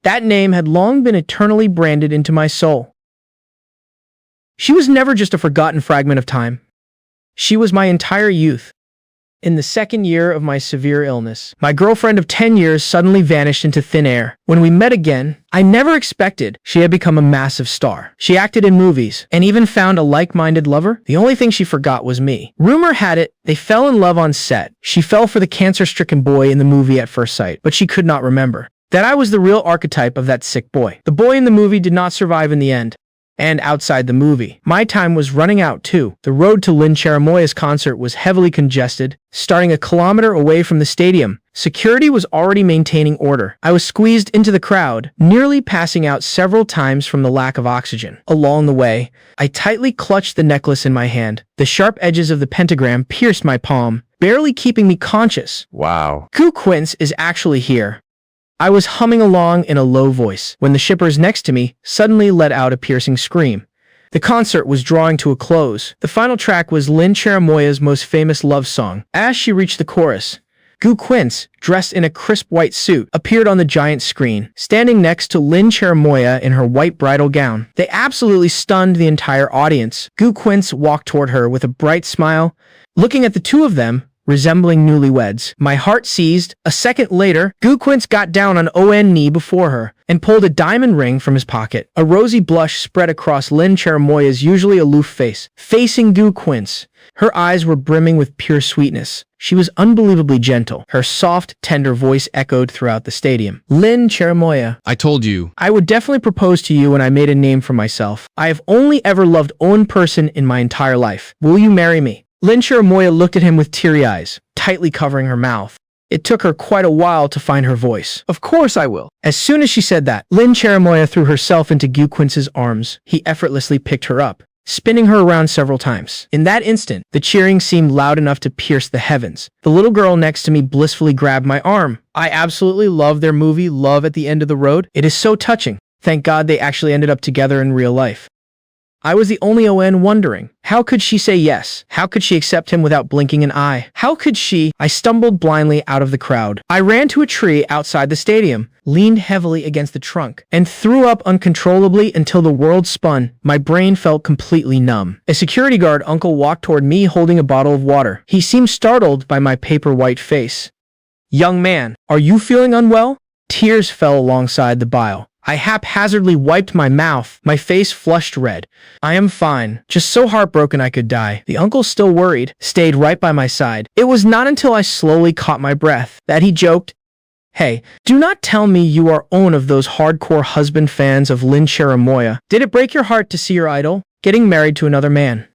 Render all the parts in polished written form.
That name had long been eternally branded into my soul. She was never just a forgotten fragment of time. She was my entire youth. In the second year of my severe illness, my girlfriend of 10 years suddenly vanished into thin air. When we met again, I never expected she had become a massive star. She acted in movies and even found a like-minded lover. The only thing she forgot was me. Rumor had it they fell in love on set. She fell for the cancer-stricken boy in the movie at first sight, but she could not remember that I was the real archetype of that sick boy. The boy in the movie did not survive in the end. And outside the movie, my time was running out too. The road to Lin Cherimoya's concert was heavily congested, starting a kilometer away from the stadium. Security was already maintaining order. I was squeezed into the crowd, nearly passing out several times from the lack of oxygen. Along the way, I tightly clutched the necklace in my hand. The sharp edges of the pentagram pierced my palm, barely keeping me conscious. Wow. Gu Quince is actually here. I was humming along in a low voice when the shippers next to me suddenly let out a piercing scream. The concert was drawing to a close. The final track was Lin Cherimoya's most famous love song. As she reached the chorus, Gu Quince, dressed in a crisp white suit, appeared on the giant screen, standing next to Lin Cherimoya in her white bridal gown. They absolutely stunned the entire audience. Gu Quince walked toward her with a bright smile, looking at the two of them, resembling newlyweds. My heart seized. A second later, Gu Quince got down on one knee before her and pulled a diamond ring from his pocket. A rosy blush spread across Lin Cherimoya's usually aloof face. Facing Gu Quince, her eyes were brimming with pure sweetness. She was unbelievably gentle. Her soft, tender voice echoed throughout the stadium. Lin Cherimoya, I told you. I would definitely propose to you when I made a name for myself. I have only ever loved one person in my entire life. Will you marry me? Lin Cherimoya looked at him with teary eyes, tightly covering her mouth. It took her quite a while to find her voice. Of course I will. As soon as she said that, Lin Cherimoya threw herself into Gu Quince's arms. He effortlessly picked her up, spinning her around several times. In that instant, the cheering seemed loud enough to pierce the heavens. The little girl next to me blissfully grabbed my arm. I absolutely love their movie, Love at the End of the Road. It is so touching. Thank God they actually ended up together in real life. I was the only ON wondering, how could she say yes? How could she accept him without blinking an eye? How could she? I stumbled blindly out of the crowd. I ran to a tree outside the stadium, leaned heavily against the trunk, and threw up uncontrollably until the world spun. My brain felt completely numb. A security guard uncle walked toward me holding a bottle of water. He seemed startled by my paper-white face. Young man, are you feeling unwell? Tears fell alongside the bile. I haphazardly wiped my mouth, my face flushed red. I am fine, just so heartbroken I could die. The uncle, still worried, stayed right by my side. It was not until I slowly caught my breath that he joked, Hey, do not tell me you are one of those hardcore husband fans of Lin Cherimoya. Did it break your heart to see your idol getting married to another man?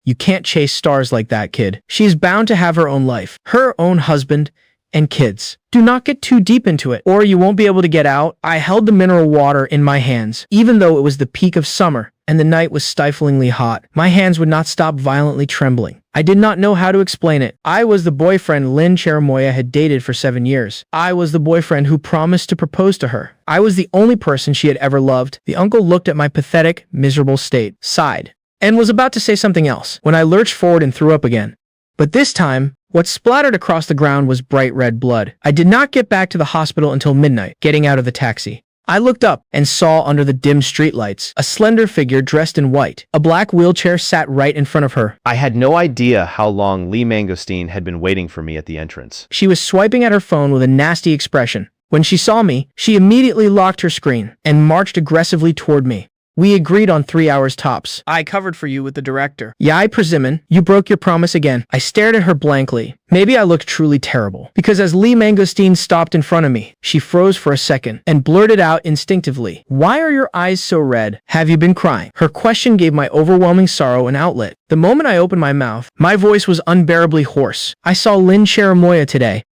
You can't chase stars like that, kid. She is bound to have her own life, her own husband, and kids. Do not get too deep into it, or you won't be able to get out. I held the mineral water in my hands, even though it was the peak of summer and the night was stiflingly hot. My hands would not stop violently trembling. I did not know how to explain it. I was the boyfriend Lin Cherimoya had dated for 7 years. I was the boyfriend who promised to propose to her. I was the only person she had ever loved. The uncle looked at my pathetic, miserable state, sighed, and was about to say something else when I lurched forward and threw up again. But this time, what splattered across the ground was bright red blood. I did not get back to the hospital until midnight, getting out of the taxi. I looked up and saw under the dim streetlights a slender figure dressed in white. A black wheelchair sat right in front of her. I had no idea how long Lee Mangosteen had been waiting for me at the entrance. She was swiping at her phone with a nasty expression. When she saw me, she immediately locked her screen and marched aggressively toward me. We agreed on 3 hours tops. I covered for you with the director. Yeah, I presume you broke your promise again. I stared at her blankly. Maybe I looked truly terrible. Because as Lee Mangosteen stopped in front of me, she froze for a second and blurted out instinctively, Why are your eyes so red? Have you been crying? Her question gave my overwhelming sorrow an outlet. The moment I opened my mouth, my voice was unbearably hoarse. I saw Lin Cherimoya today.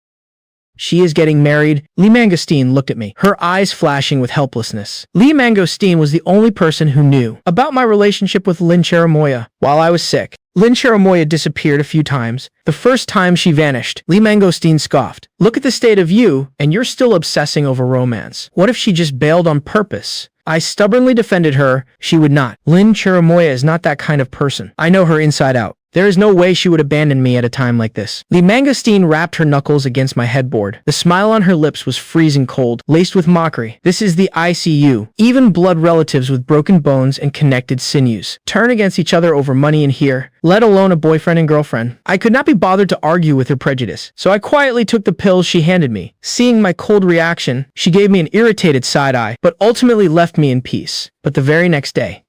She is getting married. Lee Mangosteen looked at me, her eyes flashing with helplessness. Lee Mangosteen was the only person who knew about my relationship with Lin Cherimoya. While I was sick, Lin Cherimoya disappeared a few times. The first time she vanished, Lee Mangosteen scoffed. Look at the state of you, and you're still obsessing over romance. What if she just bailed on purpose? I stubbornly defended her. She would not. Lin Cherimoya is not that kind of person. I know her inside out. There is no way she would abandon me at a time like this. Lee Mangosteen wrapped her knuckles against my headboard. The smile on her lips was freezing cold, laced with mockery. This is the ICU. Even blood relatives with broken bones and connected sinews turn against each other over money in here, let alone a boyfriend and girlfriend. I could not be bothered to argue with her prejudice, so I quietly took the pills she handed me. Seeing my cold reaction, she gave me an irritated side-eye, but ultimately left me in peace. But the very next day,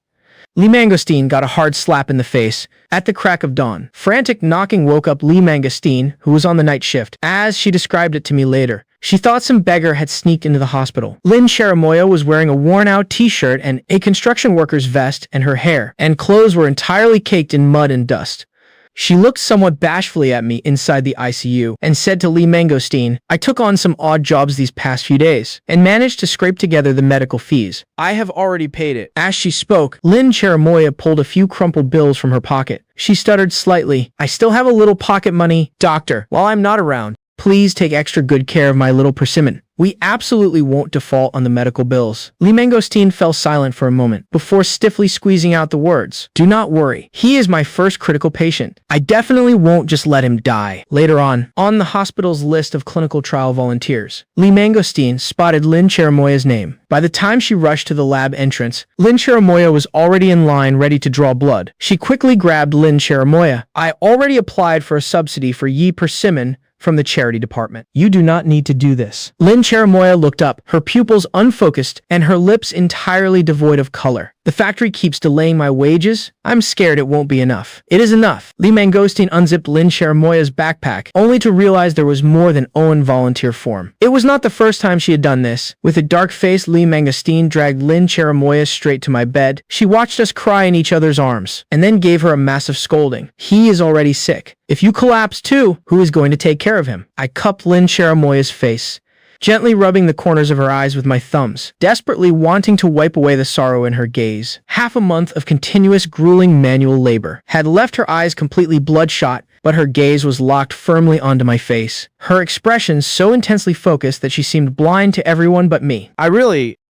Lee Mangosteen got a hard slap in the face at the crack of dawn. Frantic knocking woke up Lee Mangosteen, who was on the night shift. As she described it to me later, she thought some beggar had sneaked into the hospital. Lynn Cherimoya was wearing a worn-out t-shirt and a construction worker's vest, and her hair and clothes were entirely caked in mud and dust. She looked somewhat bashfully at me inside the ICU and said to Lee Mangosteen, "I took on some odd jobs these past few days and managed to scrape together the medical fees. I have already paid it." As she spoke, Lynn Cherimoya pulled a few crumpled bills from her pocket. She stuttered slightly, "I still have a little pocket money. Doctor, while I'm not around, please take extra good care of my little persimmon. We absolutely won't default on the medical bills." Lee Mangosteen fell silent for a moment before stiffly squeezing out the words, "Do not worry. He is my first critical patient. I definitely won't just let him die." Later on the hospital's list of clinical trial volunteers, Lee Mangosteen spotted Lynn Cherimoya's name. By the time she rushed to the lab entrance, Lynn Cherimoya was already in line ready to draw blood. She quickly grabbed Lynn Cherimoya. "I already applied for a subsidy for ye persimmon from the charity department. You do not need to do this." Lynn Cherimoya looked up, her pupils unfocused and her lips entirely devoid of color. "The factory keeps delaying my wages. I'm scared it won't be enough." "It is enough." Lee Mangosteen unzipped Lynn Cherimoya's backpack, only to realize there was more than Owen volunteer form. It was not the first time she had done this. With a dark face, Lee Mangosteen dragged Lynn Cherimoya straight to my bed. She watched us cry in each other's arms, and then gave her a massive scolding. "He is already sick. If you collapse too, who is going to take care of him?" I cupped Lynn Cherimoya's face, gently rubbing the corners of her eyes with my thumbs, desperately wanting to wipe away the sorrow in her gaze. Half a month of continuous grueling manual labor had left her eyes completely bloodshot, but her gaze was locked firmly onto my face, her expression so intensely focused that she seemed blind to everyone but me.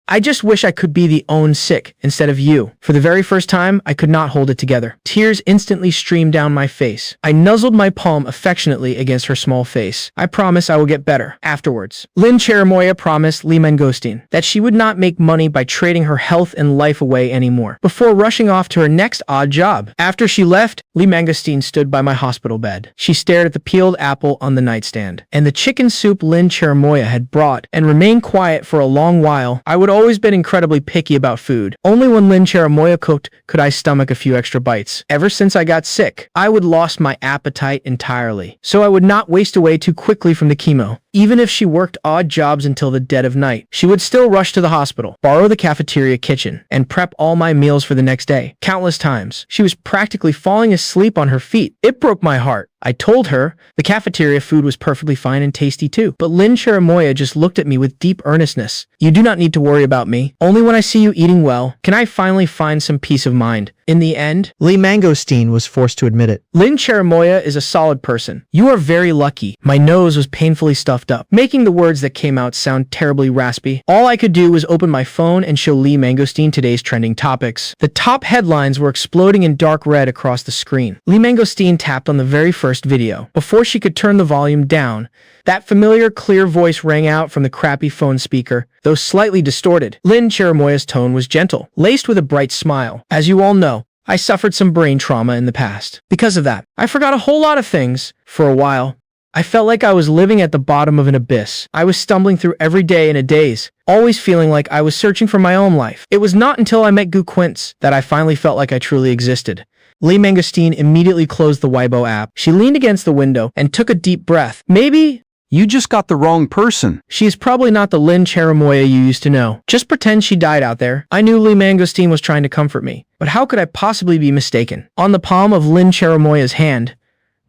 I just wish I could be the own sick instead of you." For the very first time, I could not hold it together. Tears instantly streamed down my face. I nuzzled my palm affectionately against her small face. "I promise I will get better afterwards." Lynn Cherimoya promised Lee Mangosteen that she would not make money by trading her health and life away anymore, before rushing off to her next odd job. After she left, Lee Mangosteen stood by my hospital bed. She stared at the peeled apple on the nightstand and the chicken soup Lynn Cherimoya had brought and remained quiet for a long while. I would always been incredibly picky about food. Only when Lynn Cherimoya cooked could I stomach a few extra bites. Ever since I got sick, I would lost my appetite entirely, so I would not waste away too quickly from the chemo. Even if she worked odd jobs until the dead of night, she would still rush to the hospital, borrow the cafeteria kitchen, and prep all my meals for the next day. Countless times, she was practically falling asleep on her feet. It broke my heart. I told her the cafeteria food was perfectly fine and tasty too. But Lynn Cherimoya just looked at me with deep earnestness. "You do not need to worry about me. Only when I see you eating well, can I finally find some peace of mind." In the end, Lee Mangosteen was forced to admit it. Lynn Cherimoya is a solid person. "You are very lucky." My nose was painfully stuffed up, making the words that came out sound terribly raspy. All I could do was open my phone and show Lee Mangosteen today's trending topics. The top headlines were exploding in dark red across the screen. Lee Mangosteen tapped on the very first video. Before she could turn the volume down, that familiar clear voice rang out from the crappy phone speaker, though slightly distorted. Lynn Cherimoya's tone was gentle, laced with a bright smile. "As you all know, I suffered some brain trauma in the past. Because of that, I forgot a whole lot of things. For a while, I felt like I was living at the bottom of an abyss. I was stumbling through every day in a daze, always feeling like I was searching for my own life. It was not until I met Gu Quince that I finally felt like I truly existed." Lee Mangosteen immediately closed the Weibo app. She leaned against the window and took a deep breath. "Maybe You just got the wrong person. she is probably not the Lynn Cherimoya you used to know. Just pretend she died out there." I knew Lee Mangosteen was trying to comfort me, but how could I possibly be mistaken? On the palm of Lynn Cherimoya's hand,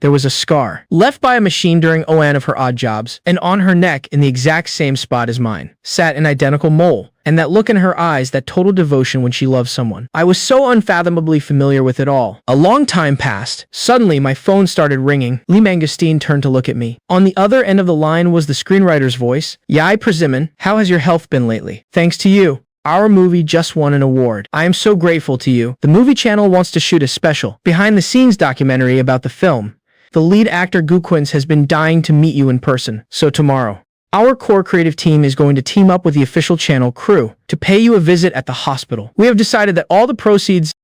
there was a scar, left by a machine during one of her odd jobs, and on her neck, in the exact same spot as mine, sat an identical mole. And that look in her eyes, that total devotion when she loved someone. I was so unfathomably familiar with it all. A long time passed. Suddenly, my phone started ringing. Lee Mangosteen turned to look at me. On the other end of the line was the screenwriter's voice. "Yai Persimmon, how has your health been lately?" "Thanks to you. Our movie just won an award. I am so grateful to you. The movie channel wants to shoot a special, behind-the-scenes documentary about the film. The lead actor Gu Quince has been dying to meet you in person, so tomorrow. Our core creative team is going to team up with the official channel crew to pay you a visit at the hospital. We have decided that all the proceeds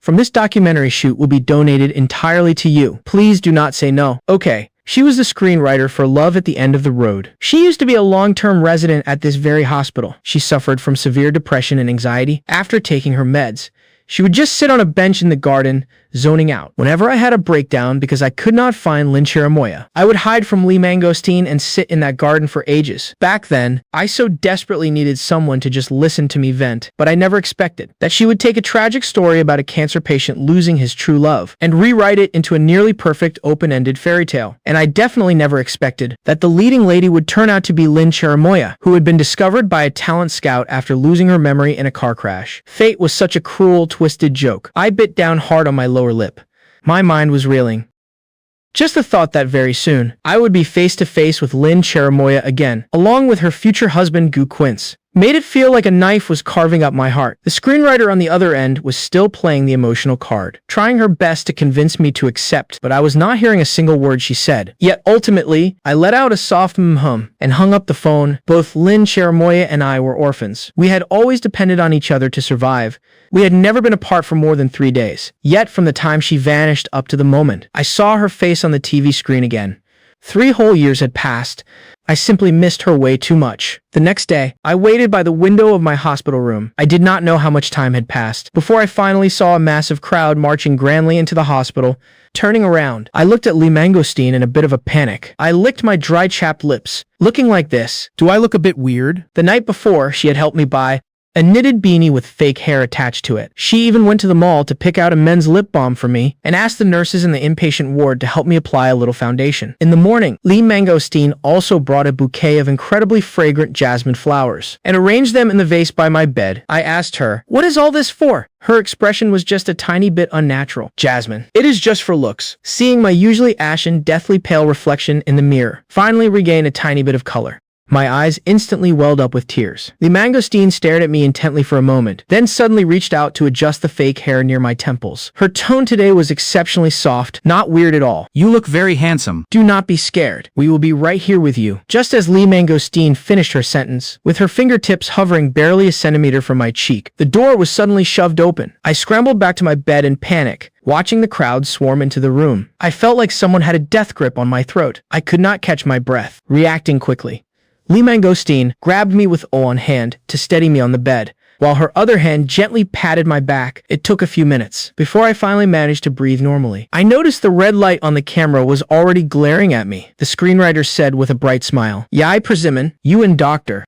from this documentary shoot will be donated entirely to you. Please do not say no. Okay. She was the screenwriter for Love at the End of the Road. She used to be a long-term resident at this very hospital. She suffered from severe depression and anxiety after taking her meds. She would just sit on a bench in the garden, zoning out. Whenever I had a breakdown because I could not find Lynn Cherimoya, I would hide from Lee Mangosteen and sit in that garden for ages. Back then, I so desperately needed someone to just listen to me vent, but I never expected that she would take a tragic story about a cancer patient losing his true love and rewrite it into a nearly perfect open-ended fairy tale. And I definitely never expected that the leading lady would turn out to be Lynn Cherimoya, who had been discovered by a talent scout after losing her memory in a car crash. Fate was such a cruel, twisted joke. I bit down hard on my lower lip. My mind was reeling. Just the thought that very soon, I would be face to face with Lynn Cherimoya again, along with her future husband Gu Quince, made it feel like a knife was carving up my heart. The screenwriter on the other end was still playing the emotional card, trying her best to convince me to accept, but I was not hearing a single word she said. Yet ultimately, I let out a soft hum and hung up the phone. Both Lynn Cherimoya and I were orphans. We had always depended on each other to survive. We had never been apart for more than 3 days. Yet from the time she vanished up to the moment I saw her face on the TV screen again, 3 whole years had passed. I simply missed her way too much. The next day, I waited by the window of my hospital room. I did not know how much time had passed before I finally saw a massive crowd marching grandly into the hospital. Turning around, I looked at Lee Mangosteen in a bit of a panic. I licked my dry, chapped lips. Looking like this. Do I look a bit weird? The night before, she had helped me buy a knitted beanie with fake hair attached to it. She even went to the mall to pick out a men's lip balm for me and asked the nurses in the inpatient ward to help me apply a little foundation. In the morning, Lee Mangosteen also brought a bouquet of incredibly fragrant jasmine flowers and arranged them in the vase by my bed. I asked her, "What is all this for?" Her expression was just a tiny bit unnatural. "Jasmine, it is just for looks." Seeing my usually ashen, deathly pale reflection in the mirror finally regained a tiny bit of color, my eyes instantly welled up with tears. The mangosteen stared at me intently for a moment, then suddenly reached out to adjust the fake hair near my temples. Her tone today was exceptionally soft, not weird at all. You look very handsome. "Do not be scared. We will be right here with you." Just as Lee Mangosteen finished her sentence, with her fingertips hovering barely a centimeter from my cheek, the door was suddenly shoved open. I scrambled back to my bed in panic, watching the crowd swarm into the room. I felt like someone had a death grip on my throat. I could not catch my breath. Reacting quickly, Lee Mangosteen grabbed me with one hand to steady me on the bed, while her other hand gently patted my back. It took a few minutes before I finally managed to breathe normally. I noticed the red light on the camera was already glaring at me. The screenwriter said with a bright smile, "Yai Persimmon, you and Dr.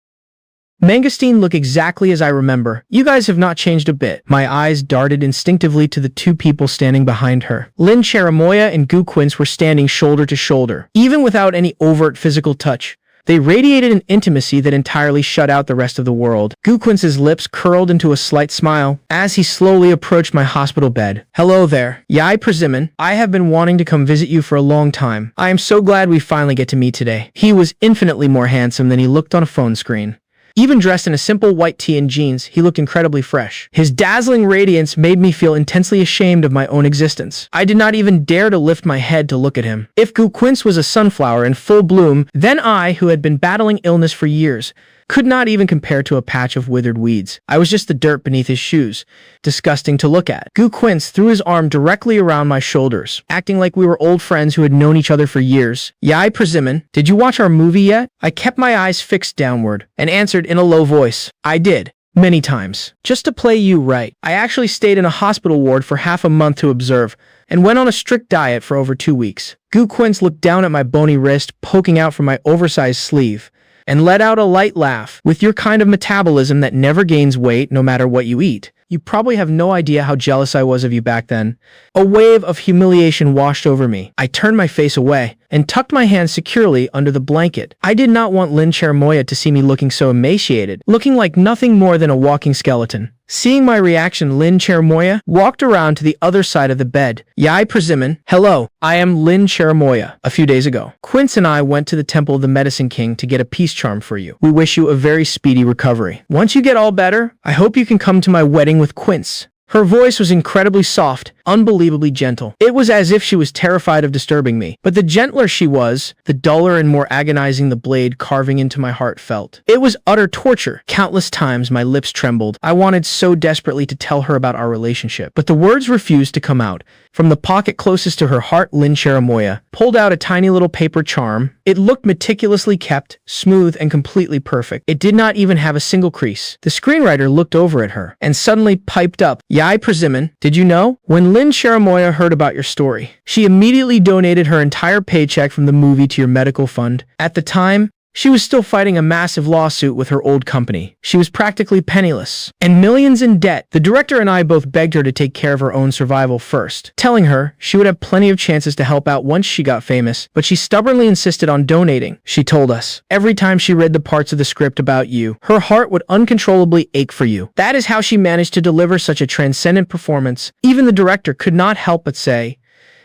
Mangosteen look exactly as I remember. You guys have not changed a bit." My eyes darted instinctively to the 2 people standing behind her. Lynn Cherimoya and Gu Quince were standing shoulder to shoulder, even without any overt physical touch. They radiated an intimacy that entirely shut out the rest of the world. Gu Quince's lips curled into a slight smile as he slowly approached my hospital bed. "Hello there, Yai Persimmon. I have been wanting to come visit you for a long time. I am so glad we finally get to meet today." He was infinitely more handsome than he looked on a phone screen. Even dressed in a simple white tee and jeans, he looked incredibly fresh. His dazzling radiance made me feel intensely ashamed of my own existence. I did not even dare to lift my head to look at him. If Gu Quince was a sunflower in full bloom, then I, who had been battling illness for years, could not even compare to a patch of withered weeds. I was just the dirt beneath his shoes, disgusting to look at. Gu Quince threw his arm directly around my shoulders, acting like we were old friends who had known each other for years. "Yai Persimmon, did you watch our movie yet?" I kept my eyes fixed downward and answered in a low voice, "I did. Many times. Just to play you right. I actually stayed in a hospital ward for half a month to observe, and went on a strict diet for over 2 weeks." Gu Quince looked down at my bony wrist poking out from my oversized sleeve, and let out a light laugh. "With your kind of metabolism that never gains weight no matter what you eat, You probably have no idea how jealous I was of you back then. A wave of humiliation washed over me. I turned my face away and tucked my hands securely under the blanket. I did not want Lin Chermoya to see me looking so emaciated, looking like nothing more than a walking skeleton. Seeing my reaction, Lin Chermoya walked around to the other side of the bed. Yai Persimmon, hello, I am Lin Chermoya. A few days ago, Quince and I went to the Temple of the Medicine King to get a peace charm for you. We wish you a very speedy recovery. Once you get all better, I hope you can come to my wedding with Quince. Her voice was incredibly soft, unbelievably gentle. It was as if she was terrified of disturbing me. But the gentler she was, the duller and more agonizing the blade carving into my heart felt. It was utter torture. Countless times my lips trembled. I wanted so desperately to tell her about our relationship, but the words refused to come out. From the pocket closest to her heart, Lin Chermoya pulled out a tiny little paper charm. It looked meticulously kept, smooth, and completely perfect. It did not even have a single crease. The screenwriter looked over at her and suddenly piped up, Yai Persimmon, did you know? When Lin Chermoya heard about your story, she immediately donated her entire paycheck from the movie to your medical fund. At the time, she was still fighting a massive lawsuit with her old company. She was practically penniless and millions in debt. The director and I both begged her to take care of her own survival first, telling her she would have plenty of chances to help out once she got famous, but she stubbornly insisted on donating. She told us, every time she read the parts of the script about you, her heart would uncontrollably ache for you. That is how she managed to deliver such a transcendent performance. Even the director could not help but say,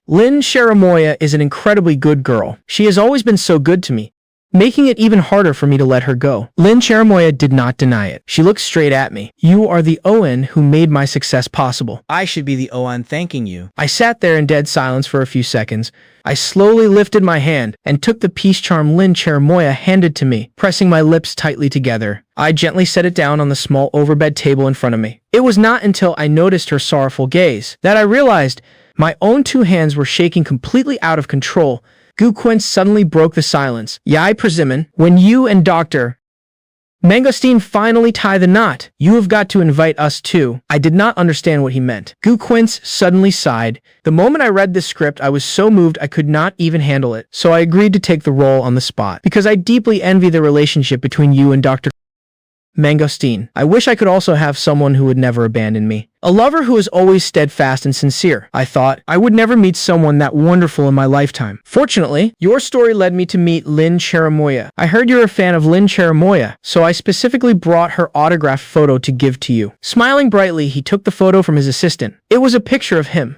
Lin Chermoya is an incredibly good girl. She has always been so good to me, making it even harder for me to let her go. Lin Chermoya did not deny it. She looked straight at me. You are the Owen who made my success possible. I should be the Owen thanking you. I sat there in dead silence for a few seconds. I slowly lifted my hand and took the peace charm Lin Chermoya handed to me, pressing my lips tightly together. I gently set it down on the small overbed table in front of me. It was not until I noticed her sorrowful gaze that I realized my own two hands were shaking completely out of control. Gu Quince suddenly broke the silence. Yai Persimmon, when you and Dr. Mangosteen finally tie the knot, you have got to invite us too. I did not understand what he meant. Gu Quince suddenly sighed. The moment I read this script, I was so moved I could not even handle it. So I agreed to take the role on the spot, because I deeply envy the relationship between you and Dr. Mangosteen. I wish I could also have someone who would never abandon me. A lover who is always steadfast and sincere. I thought I would never meet someone that wonderful in my lifetime. Fortunately, your story led me to meet Lin Chermoya. I heard you're a fan of Lin Chermoya, so I specifically brought her autographed photo to give to you. Smiling brightly, he took the photo from his assistant. It was a picture of him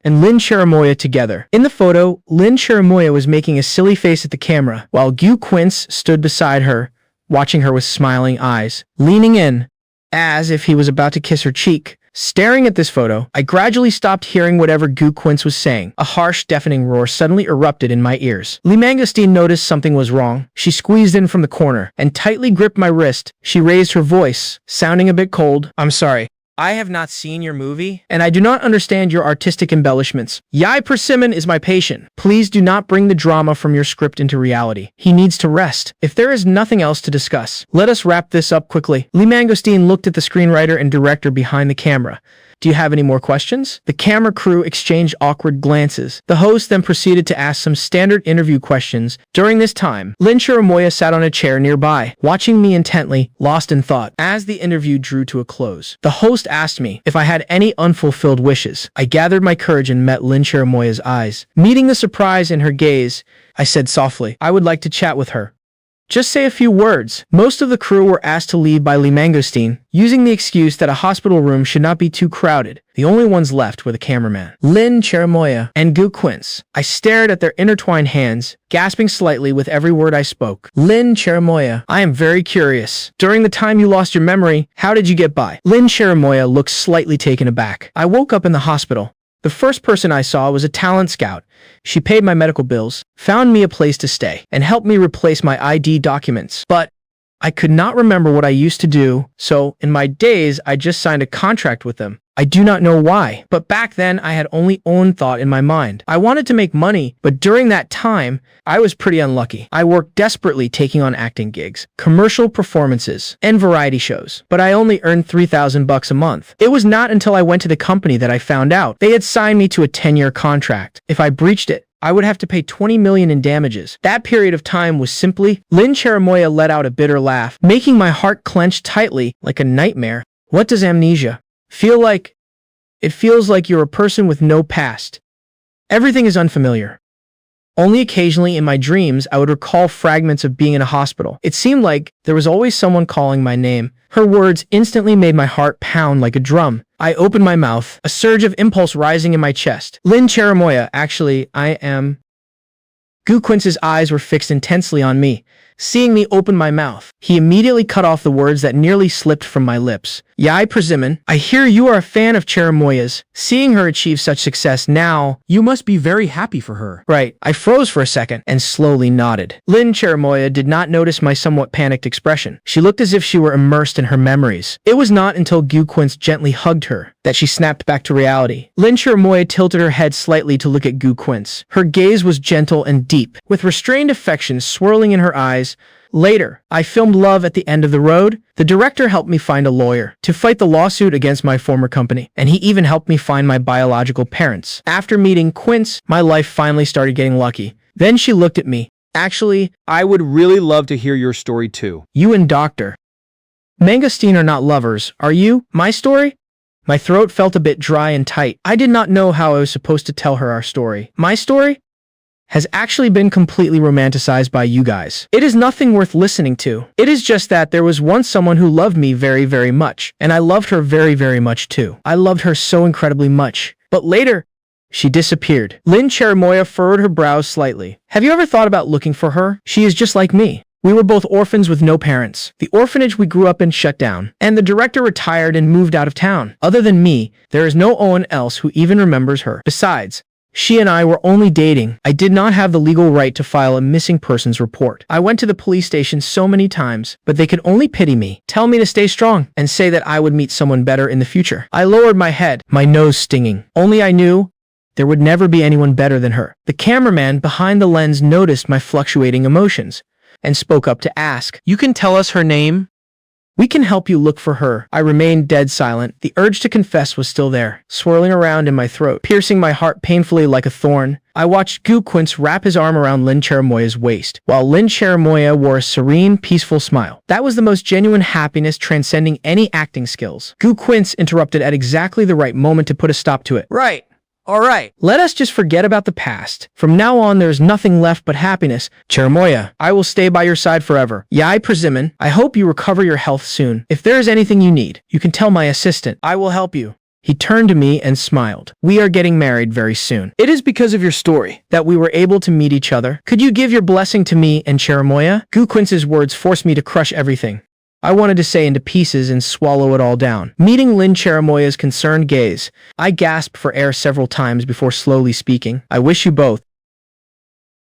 and Lin Chermoya together. In the photo, Lin Chermoya was making a silly face at the camera, while Gu Quince stood beside her, watching her with smiling eyes, leaning in, as if he was about to kiss her cheek. Staring at this photo, I gradually stopped hearing whatever Gu Quince was saying. A harsh, deafening roar suddenly erupted in my ears. Li Mangosteen noticed something was wrong. She squeezed in from the corner and tightly gripped my wrist. She raised her voice, sounding a bit cold. I'm sorry. I have not seen your movie, and I do not understand your artistic embellishments. Yai Persimmon is my patient. Please do not bring the drama from your script into reality. He needs to rest. If there is nothing else to discuss, let us wrap this up quickly. Li Mangosteen looked at the screenwriter and director behind the camera. Do you have any more questions? The camera crew exchanged awkward glances. The host then proceeded to ask some standard interview questions. During this time, Lin Chermoya sat on a chair nearby, watching me intently, lost in thought. As the interview drew to a close, the host asked me if I had any unfulfilled wishes. I gathered my courage and met Lin Chermoya's eyes. Meeting the surprise in her gaze, I said softly, I would like to chat with her. Just say a few words. Most of the crew were asked to leave by Li Mangosteen, using the excuse that a hospital room should not be too crowded. The only ones left were the cameraman, Lin Chermoya, and Gu Quince. I stared at their intertwined hands, gasping slightly with every word I spoke. Lin Chermoya, I am very curious. During the time you lost your memory, how did you get by? Lin Chermoya looked slightly taken aback. I woke up in the hospital. The first person I saw was a talent scout. She paid my medical bills, found me a place to stay, and helped me replace my ID documents. But I could not remember what I used to do, so in my days, I just signed a contract with them. I do not know why, but back then I had only one thought in my mind. I wanted to make money, but during that time, I was pretty unlucky. I worked desperately taking on acting gigs, commercial performances, and variety shows, but I only earned $3,000 a month. It was not until I went to the company that I found out they had signed me to a 10-year contract. If I breached it, I would have to pay $20 million in damages. That period of time was simply... Lin Chermoya let out a bitter laugh, making my heart clench tightly like a nightmare. What does amnesia It feels like you're a person with no past. Everything is unfamiliar. Only occasionally in my dreams I would recall fragments of being in a hospital. It seemed like there was always someone calling my name. Her words instantly made my heart pound like a drum. I opened my mouth, a surge of impulse rising in my chest. Lynn Cherimoya, actually, I am... Gu Quince's eyes were fixed intensely on me. Seeing me open my mouth, he immediately cut off the words that nearly slipped from my lips. Yai Persimmon, I hear you are a fan of Cherimoya's. Seeing her achieve such success now, You must be very happy for her. right, I froze for a second and slowly nodded. Lynn Cherimoya did not notice my somewhat panicked expression. She looked as if she were immersed in her memories. It was not until Gu Quince gently hugged her that she snapped back to reality. Lynn Cherimoya tilted her head slightly to look at Gu Quince. Her gaze was gentle and deep, with restrained affection swirling in her eyes. Later, I filmed Love at the End of the Road. The director helped me find a lawyer to fight the lawsuit against my former company, and he even helped me find my biological parents. After meeting Quince, my life finally started getting lucky. Then she looked at me. Actually, I would really love to hear your story too. you and Dr. Mangosteen are not lovers, are you? My story? My throat felt a bit dry and tight. I did not know how I was supposed to tell her our story. My story has actually been completely romanticized by you guys. It is nothing worth listening to. It is just that there was once someone who loved me very, very much, and I loved her very, very much too. I loved her so incredibly much. But later, she disappeared. Lynn Cherimoya furrowed her brows slightly. Have you ever thought about looking for her? She is just like me. We were both orphans with no parents. The orphanage we grew up in shut down, and the director retired and moved out of town. Other than me, there is no one else who even remembers her. Besides, she and I were only dating. I did not have the legal right to file a missing persons report. I went to the police station so many times, but they could only pity me, tell me to stay strong, and say that I would meet someone better in the future. I lowered my head, my nose stinging. Only I knew there would never be anyone better than her. The cameraman behind the lens noticed my fluctuating emotions and spoke up to ask, You can tell us her name? We can help you look for her. I remained dead silent. The urge to confess was still there, swirling around in my throat, piercing my heart painfully like a thorn. I watched Gu Quince wrap his arm around Lynn Cherimoya's waist, while Lynn Cherimoya wore a serene, peaceful smile. That was the most genuine happiness transcending any acting skills. Gu Quince interrupted at exactly the right moment to put a stop to it. Right. All right. Let us just forget about the past. From now on, there is nothing left but happiness. Cherimoya, I will stay by your side forever. Yai Persimmon, I hope you recover your health soon. If there is anything you need, you can tell my assistant. I will help you. He turned to me and smiled. We are getting married very soon. It is because of your story that we were able to meet each other. Could you give your blessing to me and Cherimoya? Gu Quince's words forced me to crush everything I wanted to say into pieces and swallow it all down. Meeting Lynn Cherimoya's concerned gaze, I gasped for air several times before slowly speaking. I wish you both.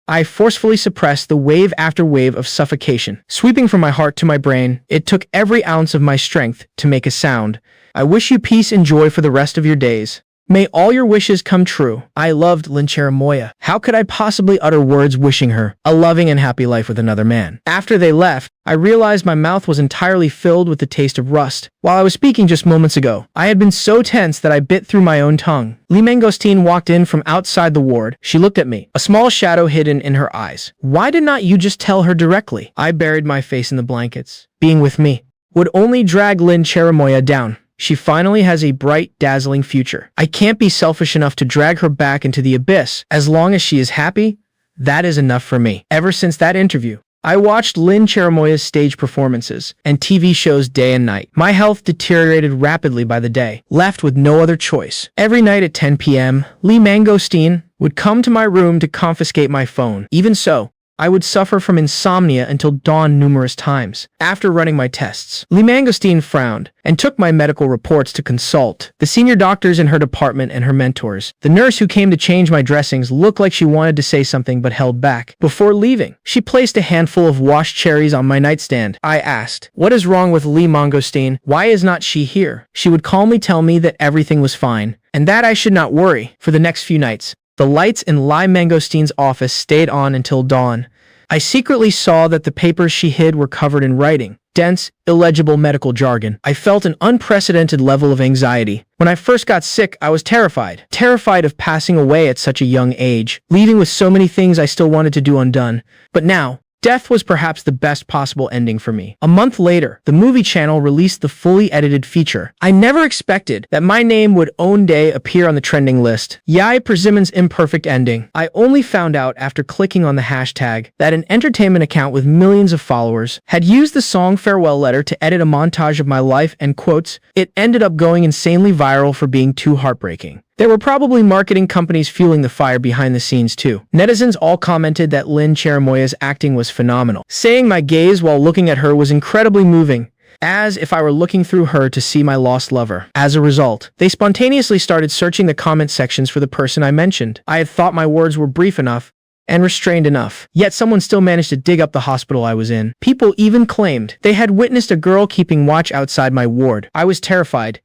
I forcefully suppressed the wave after wave of suffocation, sweeping from my heart to my brain. It took every ounce of my strength to make a sound. I wish you peace and joy for the rest of your days. May all your wishes come true. I loved Lynn Cherimoya. How could I possibly utter words wishing her a loving and happy life with another man? After they left, I realized my mouth was entirely filled with the taste of rust. While I was speaking just moments ago, I had been so tense that I bit through my own tongue. Lee Mangosteen walked in from outside the ward. She looked at me, a small shadow hidden in her eyes. Why did not you just tell her directly? I buried my face in the blankets. Being with me would only drag Lynn Cherimoya down. She finally has a bright, dazzling future. I can't be selfish enough to drag her back into the abyss. As long as she is happy, that is enough for me. Ever since that interview, I watched Lynn Cherimoya's stage performances and TV shows day and night. My health deteriorated rapidly by the day, left with no other choice. Every night at 10 p.m., Lee Mangosteen would come to my room to confiscate my phone. Even so, I would suffer from insomnia until dawn numerous times. After running my tests, Lee Mangosteen frowned and took my medical reports to consult the senior doctors in her department and her mentors. The nurse who came to change my dressings looked like she wanted to say something but held back. Before leaving, she placed a handful of washed cherries on my nightstand. I asked, "What is wrong with Lee Mangosteen? Why is not she here?" She would calmly tell me that everything was fine and that I should not worry. For the next few nights, the lights in Lee Mangosteen's office stayed on until dawn. I secretly saw that the papers she hid were covered in writing, dense, illegible medical jargon. I felt an unprecedented level of anxiety. When I first got sick, I was terrified of passing away at such a young age, leaving with so many things I still wanted to do undone. But now, Death was perhaps the best possible ending for me. A month later, the movie channel released the fully edited feature. I never expected that my name would one day appear on the trending list. Yai Persimmon's imperfect ending. I only found out after clicking on the hashtag that an entertainment account with millions of followers had used the song Farewell Letter to edit a montage of my life and quotes. It ended up going insanely viral for being too heartbreaking. There were probably marketing companies fueling the fire behind the scenes too. Netizens all commented that Lynn Cherimoya's acting was phenomenal, saying my gaze while looking at her was incredibly moving, as if I were looking through her to see my lost lover. As a result, they spontaneously started searching the comment sections for the person I mentioned. I had thought my words were brief enough and restrained enough, yet someone still managed to dig up the hospital I was in. People even claimed they had witnessed a girl keeping watch outside my ward. I was terrified.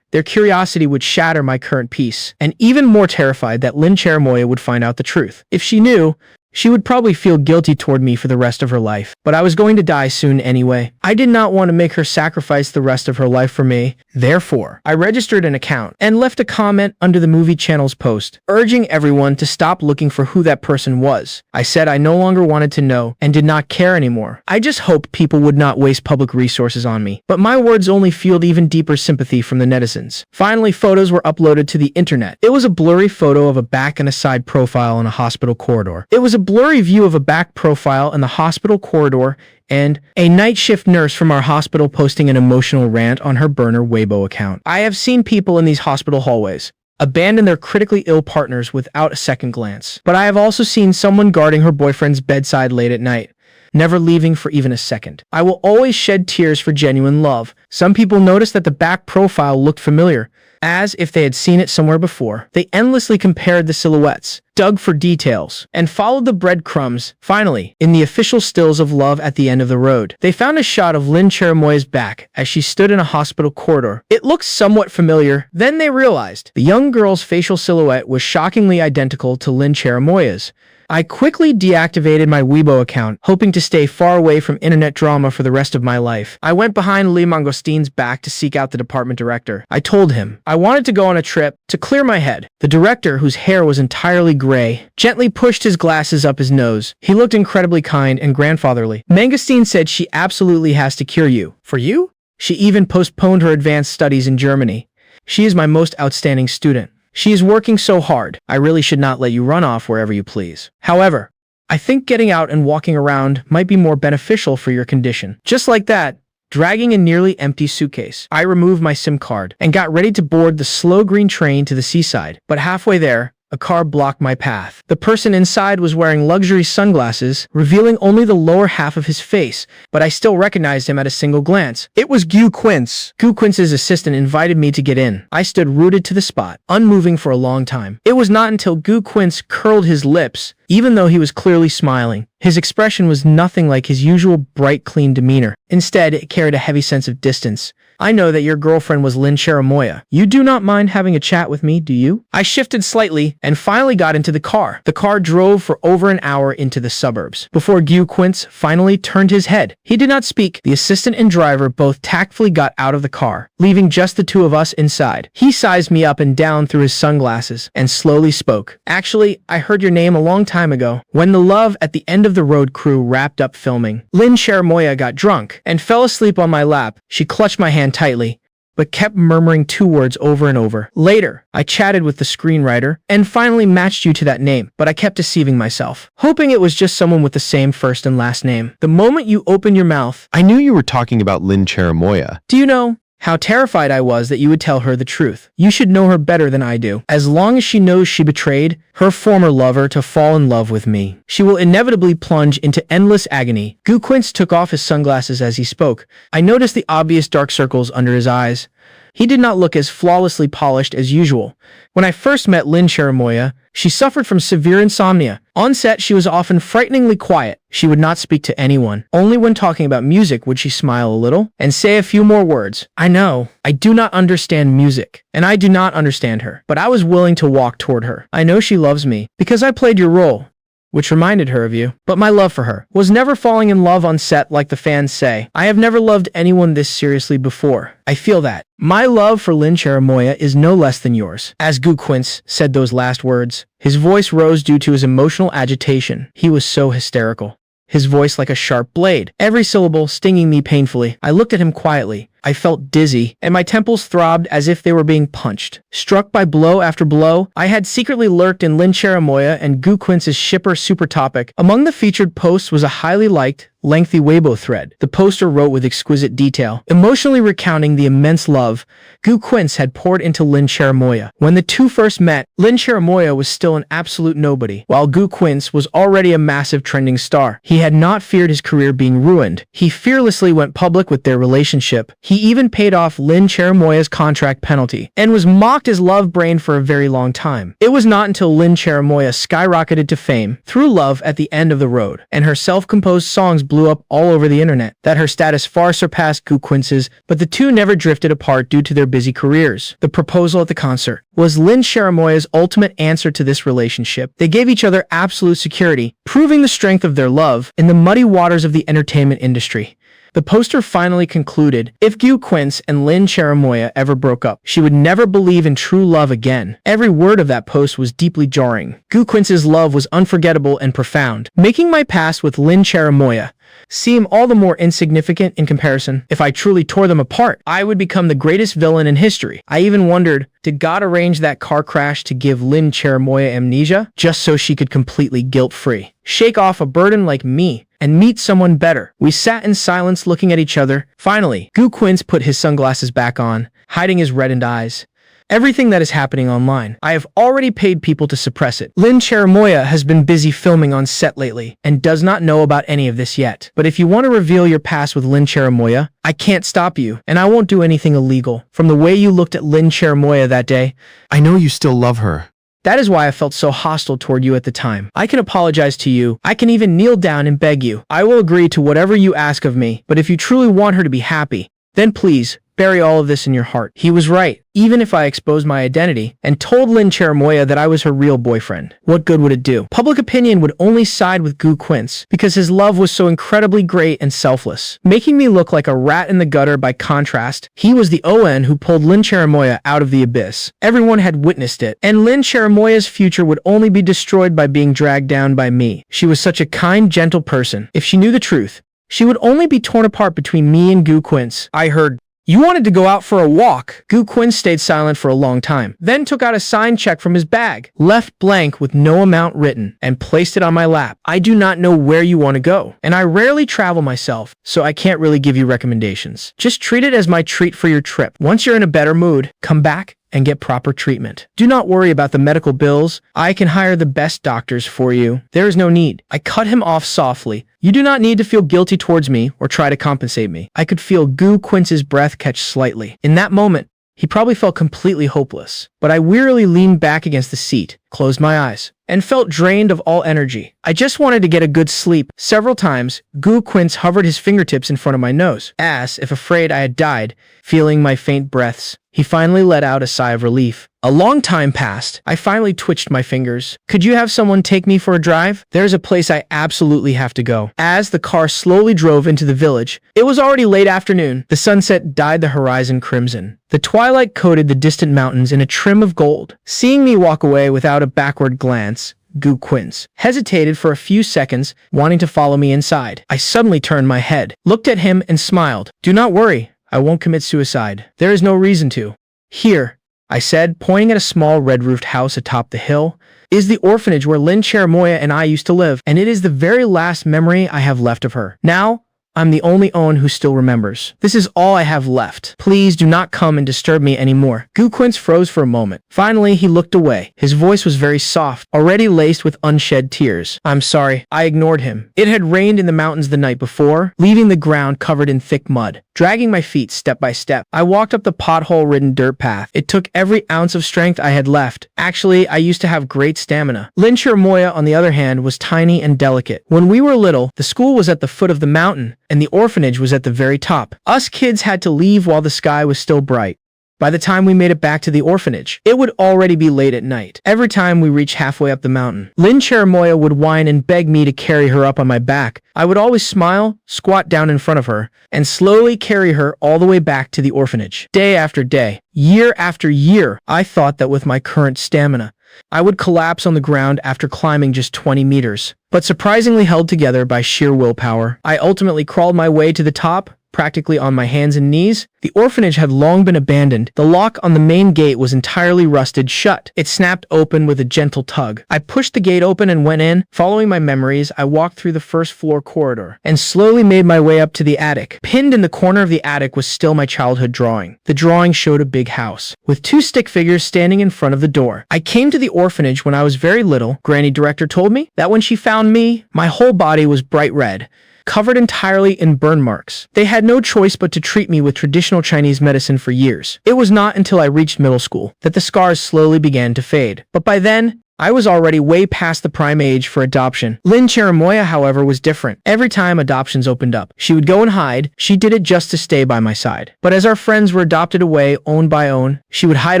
Their curiosity would shatter my current peace, and even more terrified that Lynn Cherimoya would find out the truth. If she knew, she would probably feel guilty toward me for the rest of her life. But I was going to die soon anyway. I did not want to make her sacrifice the rest of her life for me. Therefore, I registered an account and left a comment under the movie channel's post, urging everyone to stop looking for who that person was. I said I no longer wanted to know and did not care anymore. I just hoped people would not waste public resources on me. But my words only fueled even deeper sympathy from the netizens. Finally, photos were uploaded to the internet. It was a blurry photo of a back and a side profile in a hospital corridor. It was a blurry view of a back profile in the hospital corridor and a night shift nurse from our hospital posting an emotional rant on her burner Weibo account. I have seen people in these hospital hallways abandon their critically ill partners without a second glance. But I have also seen someone guarding her boyfriend's bedside late at night, never leaving for even a second. I will always shed tears for genuine love. Some people noticed that the back profile looked familiar, as if they had seen it somewhere before. They endlessly compared the silhouettes, dug for details, and followed the breadcrumbs. Finally, in the official stills of love at the end of the road, they found a shot of Lynn Cherimoya's back as she stood in a hospital corridor. It looked somewhat familiar. Then they realized the young girl's facial silhouette was shockingly identical to Lynn Cherimoya's. I quickly deactivated my Weibo account, hoping to stay far away from internet drama for the rest of my life. I went behind Lee Mangostein's back to seek out the department director. I told him I wanted to go on a trip to clear my head. The director, whose hair was entirely gray, gently pushed his glasses up his nose. He looked incredibly kind and grandfatherly. Mangostein said she absolutely has to cure you. For you? She even postponed her advanced studies in Germany. She is my most outstanding student. She is working so hard. I really should not let you run off wherever you please. However, I think getting out and walking around might be more beneficial for your condition. Just like that, dragging a nearly empty suitcase, I removed my SIM card and got ready to board the slow green train to the seaside. But halfway there, a car blocked my path. The person inside was wearing luxury sunglasses, revealing only the lower half of his face, but I still recognized him at a single glance. It was Gu Quince. Gu Quince's assistant invited me to get in. I stood rooted to the spot, unmoving for a long time. It was not until Gu Quince curled his lips, even though he was clearly smiling. His expression was nothing like his usual bright, clean demeanor. Instead, it carried a heavy sense of distance. I know that your girlfriend was Lynn Cherimoya. You do not mind having a chat with me, do you? I shifted slightly and finally got into the car. The car drove for over an hour into the suburbs before Gu Quince finally turned his head. He did not speak. The assistant and driver both tactfully got out of the car, leaving just the two of us inside. He sized me up and down through his sunglasses and slowly spoke. Actually, I heard your name a long time ago. When the Love at the End of the Road crew wrapped up filming, Lynn Cherimoya got drunk and fell asleep on my lap. She clutched my hand tightly, but kept murmuring two words over and over. Later, I chatted with the screenwriter and finally matched you to that name, but I kept deceiving myself, hoping it was just someone with the same first and last name. The moment you opened your mouth, I knew you were talking about Lynn Cherimoya. do you know how terrified I was that you would tell her the truth? You should know her better than I do. As long as she knows she betrayed her former lover to fall in love with me, she will inevitably plunge into endless agony. Gu Quince took off his sunglasses as he spoke. I noticed the obvious dark circles under his eyes. He did not look as flawlessly polished as usual. When I first met Lynn Cherimoya, she suffered from severe insomnia. On set, she was often frighteningly quiet. She would not speak to anyone. Only when talking about music would she smile a little and say a few more words. I know, I do not understand music, and I do not understand her, but I was willing to walk toward her. I know she loves me because I played your role, which reminded her of you. But my love for her was never falling in love on set like the fans say. I have never loved anyone this seriously before. I feel that. My love for Lynn Cherimoya is no less than yours. As Gu Quince said those last words, his voice rose due to his emotional agitation. He was so hysterical. his voice like a sharp blade, every syllable stinging me painfully. I looked at him quietly. I felt dizzy, and my temples throbbed as if they were being punched. Struck by blow after blow, I had secretly lurked in Lin Cherimoya and Gu Quince's shipper super topic. Among the featured posts was a highly liked, lengthy Weibo thread. The poster wrote with exquisite detail, emotionally recounting the immense love Gu Quince had poured into Lin Cherimoya. When the two first met, Lin Cherimoya was still an absolute nobody, while Gu Quince was already a massive trending star. He had not feared his career being ruined. He fearlessly went public with their relationship. He even paid off Lin Cherimoya's contract penalty, and was mocked as love brain for a very long time. It was not until Lin Cherimoya skyrocketed to fame through Love at the End of the Road, and her self-composed songs blew up all over the internet, that her status far surpassed Gu Quince's, but the two never drifted apart due to their busy careers. The proposal at the concert was Lin Cherimoya's ultimate answer to this relationship. They gave each other absolute security, proving the strength of their love in the muddy waters of the entertainment industry. The poster finally concluded, if Gu Quince and Lin Cherimoya ever broke up, she would never believe in true love again. Every word of that post was deeply jarring. Gu Quince's love was unforgettable and profound, making my past with Lin Cherimoya seem all the more insignificant in comparison. If I truly tore them apart, I would become the greatest villain in history. I even wondered, did God arrange that car crash to give Lin Cherimoya amnesia, just so she could completely guilt-free shake off a burden like me and meet someone better? We sat in silence looking at each other. Finally, Gu Quince put his sunglasses back on, hiding his reddened eyes. Everything that is happening online, I have already paid people to suppress it. Lin Cherimoya has been busy filming on set lately and does not know about any of this yet. But if you want to reveal your past with Lin Cherimoya, I can't stop you, and I won't do anything illegal. From the way you looked at Lin Cherimoya that day, I know you still love her. that is why I felt so hostile toward you at the time. I can apologize to you. I can even kneel down and beg you. I will agree to whatever you ask of me, but if you truly want her to be happy, then please, bury all of this in your heart. He was right. Even if I exposed my identity and told Lin Cherimoya that I was her real boyfriend, what good would it do? Public opinion would only side with Gu Quince because his love was so incredibly great and selfless, making me look like a rat in the gutter. By contrast, he was the ON who pulled Lin Cherimoya out of the abyss. Everyone had witnessed it, and Lin Cherimoya's future would only be destroyed by being dragged down by me. She was such a kind, gentle person. If she knew the truth, she would only be torn apart between me and Gu Quince. I heard, "You wanted to go out for a walk." Gu Quince stayed silent for a long time, then took out a signed check from his bag, left blank with no amount written, and placed it on my lap. "I do not know where you want to go, and I rarely travel myself, so I can't really give you recommendations. Just treat it as my treat for your trip. Once you're in a better mood, come back and get proper treatment. Do not worry about the medical bills. I can hire the best doctors for you. There is no need." I cut him off softly. "You do not need to feel guilty towards me or try to compensate me." I could feel Gu Quince's breath catch slightly. In that moment, he probably felt completely hopeless. But I wearily leaned back against the seat, closed my eyes, and felt drained of all energy. I just wanted to get a good sleep. Several times, Gu Quince hovered his fingertips in front of my nose, as if afraid I had died, feeling my faint breaths. He finally let out a sigh of relief. A long time passed. I finally twitched my fingers. "Could you have someone take me for a drive? There's a place I absolutely have to go." As the car slowly drove into the village, it was already late afternoon. The sunset dyed the horizon crimson. The twilight coated the distant mountains in a trim of gold. Seeing me walk away without a backward glance, Gu Quince hesitated for a few seconds, wanting to follow me inside. I suddenly turned my head, looked at him, and smiled. "Do not worry. I won't commit suicide. There is no reason to." "Here," I said, pointing at a small red-roofed house atop the hill, "is the orphanage where Lin Cherimoya and I used to live, and it is the very last memory I have left of her. Now, I'm the only Owen who still remembers. This is all I have left. Please do not come and disturb me anymore." Gu Quince froze for a moment. Finally, he looked away. His voice was very soft, already laced with unshed tears. "I'm sorry." I ignored him. It had rained in the mountains the night before, leaving the ground covered in thick mud. Dragging my feet step by step, I walked up the pothole-ridden dirt path. It took every ounce of strength I had left. Actually, I used to have great stamina. Lin Cherimoya, on the other hand, was tiny and delicate. When we were little, the school was at the foot of the mountain, and the orphanage was at the very top. Us kids had to leave while the sky was still bright. By the time we made it back to the orphanage, it would already be late at night. Every time we reached halfway up the mountain, Lin Cherimoya would whine and beg me to carry her up on my back. I would always smile, squat down in front of her, and slowly carry her all the way back to the orphanage. Day after day, year after year, I thought that with my current stamina, I would collapse on the ground after climbing just 20 meters. But surprisingly held together by sheer willpower, I ultimately crawled my way to the top, practically on my hands and knees. The orphanage had long been abandoned. The lock on the main gate was entirely rusted shut. It snapped open with a gentle tug. I pushed the gate open and went in. Following my memories, I walked through the first floor corridor and slowly made my way up to the attic. Pinned in the corner of the attic was still my childhood drawing. The drawing showed a big house with two stick figures standing in front of the door. I came to the orphanage when I was very little. Granny Director told me that when she found me, my whole body was bright red, covered entirely in burn marks. They had no choice but to treat me with traditional Chinese medicine for years. It was not until I reached middle school that the scars slowly began to fade. But by then, I was already way past the prime age for adoption. Lin Cherimoya, however, was different. Every time adoptions opened up, she would go and hide. She did it just to stay by my side. But as our friends were adopted away, own by own, she would hide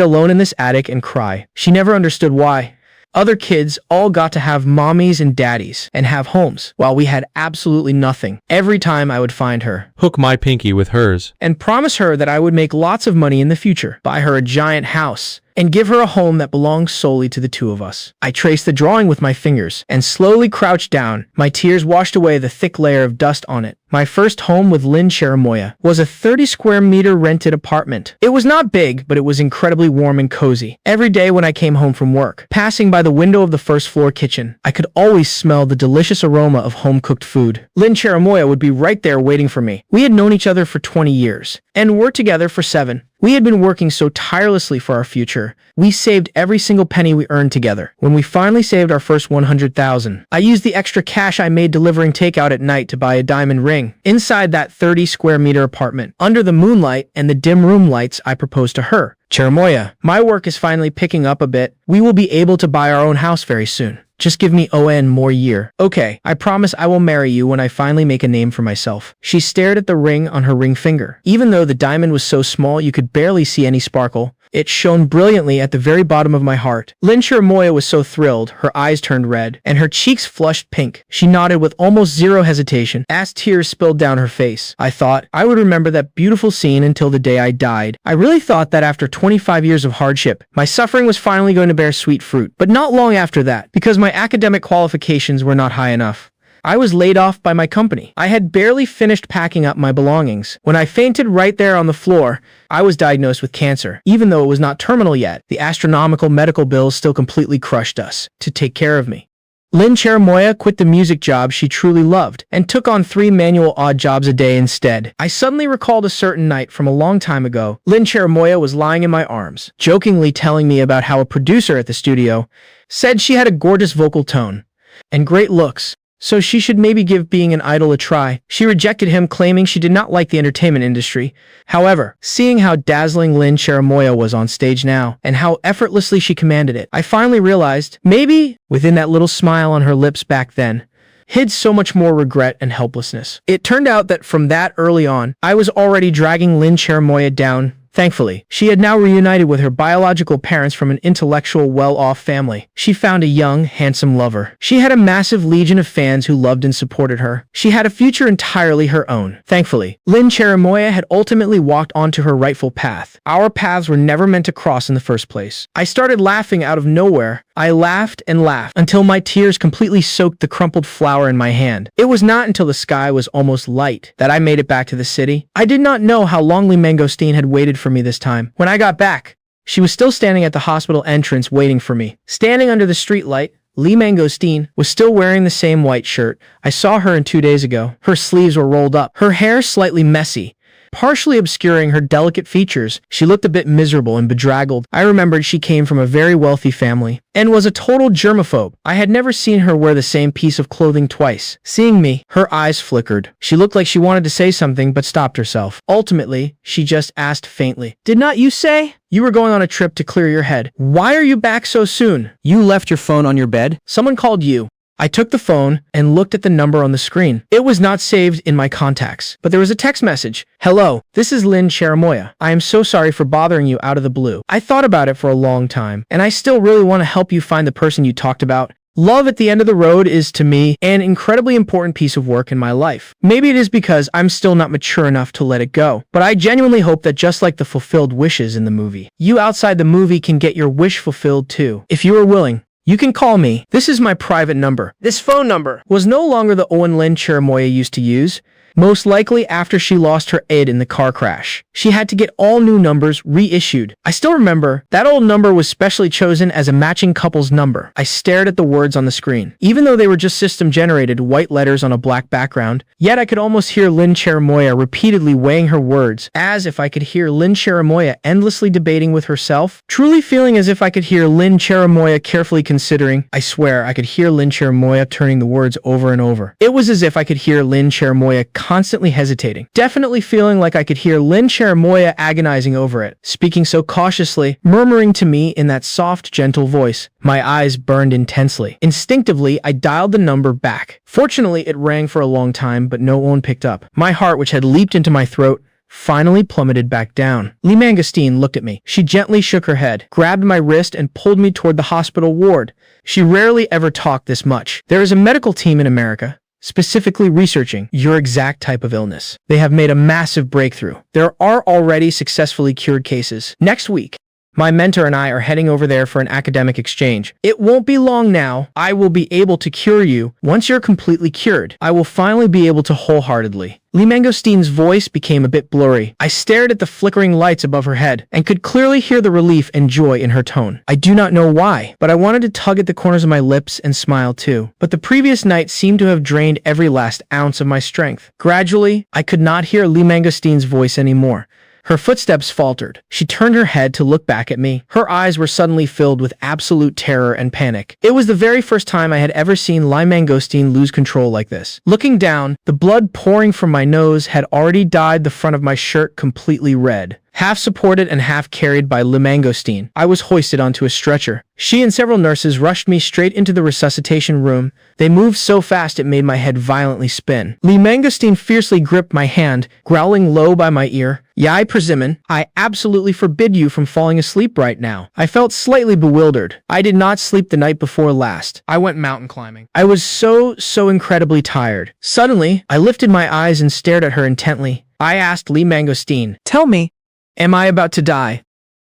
alone in this attic and cry. She never understood why. Other kids all got to have mommies and daddies and have homes, while we had absolutely nothing. Every time I would find her, Hook my pinky with hers. and promise her that I would make lots of money in the future, buy her a giant house, and give her a home that belongs solely to the two of us. I traced the drawing with my fingers and slowly crouched down. My tears washed away the thick layer of dust on it. My first home with Lin Cherimoya was a 30 square meter rented apartment. It was not big, but it was incredibly warm and cozy. Every day when I came home from work, passing by the window of the first floor kitchen, I could always smell the delicious aroma of home-cooked food. Lin Cherimoya would be right there waiting for me. We had known each other for 20 years and were together for 7. We had been working so tirelessly for our future. We saved every single penny we earned together. When we finally saved our first 100,000, I used the extra cash I made delivering takeout at night to buy a diamond ring. Inside that 30 square meter apartment, under the moonlight and the dim room lights, I proposed to her. Cherimoya, my work is finally picking up a bit. We will be able to buy our own house very soon. Just give me ON more year. Okay, I promise I will marry you when I finally make a name for myself. She stared at the ring on her ring finger. Even though the diamond was so small you could barely see any sparkle, it shone brilliantly at the very bottom of my heart. Lin Cherimoya was so thrilled, her eyes turned red, and her cheeks flushed pink. She nodded with almost zero hesitation, as tears spilled down her face. I thought I would remember that beautiful scene until the day I died. I really thought that after 25 years of hardship, my suffering was finally going to bear sweet fruit. But not long after that, because my academic qualifications were not high enough, I was laid off by my company. I had barely finished packing up my belongings when I fainted right there on the floor. I was diagnosed with cancer. Even though it was not terminal yet, the astronomical medical bills still completely crushed us to take care of me. Lin Cherimoya quit the music job she truly loved and took on 3 manual odd jobs a day instead. I suddenly recalled a certain night from a long time ago. Lin Cherimoya was lying in my arms, jokingly telling me about how a producer at the studio said she had a gorgeous vocal tone and great looks, so she should maybe give being an idol a try. She rejected him, claiming she did not like the entertainment industry. However, seeing how dazzling Lin Cherimoya was on stage now, and how effortlessly she commanded it, I finally realized, maybe, within that little smile on her lips back then, hid so much more regret and helplessness. It turned out that from that early on, I was already dragging Lin Cherimoya down. Thankfully, she had now reunited with her biological parents from an intellectual, well-off family. She found a young, handsome lover. She had a massive legion of fans who loved and supported her. She had a future entirely her own. Thankfully, Lin Cherimoya had ultimately walked onto her rightful path. Our paths were never meant to cross in the first place. I started laughing out of nowhere. I laughed and laughed until my tears completely soaked the crumpled flower in my hand. It was not until the sky was almost light that I made it back to the city. I did not know how long Lee Mangosteen had waited for me this time. When I got back, she was still standing at the hospital entrance waiting for me. Standing under the streetlight, Lee Mangosteen was still wearing the same white shirt. I saw her 2 days ago. Her sleeves were rolled up, her hair slightly messy, partially obscuring her delicate features. She looked a bit miserable and bedraggled. I remembered she came from a very wealthy family and was a total germaphobe. I had never seen her wear the same piece of clothing twice. Seeing me, her eyes flickered. She looked like she wanted to say something but stopped herself. Ultimately, she just asked faintly, "Did not you say you were going on a trip to clear your head? Why are you back so soon? You left your phone on your bed? Someone called you." I took the phone and looked at the number on the screen. It was not saved in my contacts, but there was a text message. "Hello, this is Lin Cherimoya. I am so sorry for bothering you out of the blue. I thought about it for a long time, and I still really want to help you find the person you talked about. Love at the end of the road is, to me, an incredibly important piece of work in my life. Maybe it is because I'm still not mature enough to let it go, but I genuinely hope that just like the fulfilled wishes in the movie, you outside the movie can get your wish fulfilled too. If you are willing, you can call me. This is my private number. This phone number was no longer the Owen Lynn Cherimoya used to use, most likely after she lost her id in the car crash. She had to get all new numbers reissued. I still remember, that old number was specially chosen as a matching couple's number. I stared at the words on the screen. Even though they were just system-generated white letters on a black background, yet I could almost hear Lynn Cherimoya repeatedly weighing her words, as if I could hear Lynn Cherimoya endlessly debating with herself, truly feeling as if I could hear Lynn Cherimoya carefully considering. I swear, I could hear Lynn Cherimoya turning the words over and over. It was as if I could hear Lynn Cherimoya constantly hesitating, definitely feeling like I could hear Lynn Cherimoya agonizing over it, speaking so cautiously, murmuring to me in that soft, gentle voice. My eyes burned intensely. Instinctively, I dialed the number back. Fortunately, it rang for a long time, but no one picked up. My heart, which had leaped into my throat, finally plummeted back down. Lee Mangosteen looked at me. She gently shook her head, grabbed my wrist, and pulled me toward the hospital ward. She rarely ever talked this much. There is a medical team in America, specifically researching your exact type of illness. They have made a massive breakthrough. There are already successfully cured cases. Next week, my mentor and I are heading over there for an academic exchange. It won't be long now. I will be able to cure you. Once you're completely cured, I will finally be able to wholeheartedly. Lee Mangosteen's voice became a bit blurry. I stared at the flickering lights above her head and could clearly hear the relief and joy in her tone. I do not know why, but I wanted to tug at the corners of my lips and smile too. But the previous night seemed to have drained every last ounce of my strength. Gradually, I could not hear Lee Mangosteen's voice anymore. Her footsteps faltered. She turned her head to look back at me. Her eyes were suddenly filled with absolute terror and panic. It was the very first time I had ever seen Lee Mangosteen lose control like this. Looking down, the blood pouring from my nose had already dyed the front of my shirt completely red. Half supported and half carried by Lee Mangosteen, I was hoisted onto a stretcher. She and several nurses rushed me straight into the resuscitation room. They moved so fast it made my head violently spin. Lee Mangosteen fiercely gripped my hand, growling low by my ear. "Yai Persimmon, I absolutely forbid you from falling asleep right now." I felt slightly bewildered. I did not sleep the night before last. I went mountain climbing. I was so incredibly tired. Suddenly, I lifted my eyes and stared at her intently. I asked Lee Mangosteen, Tell me, "Am I about to die?"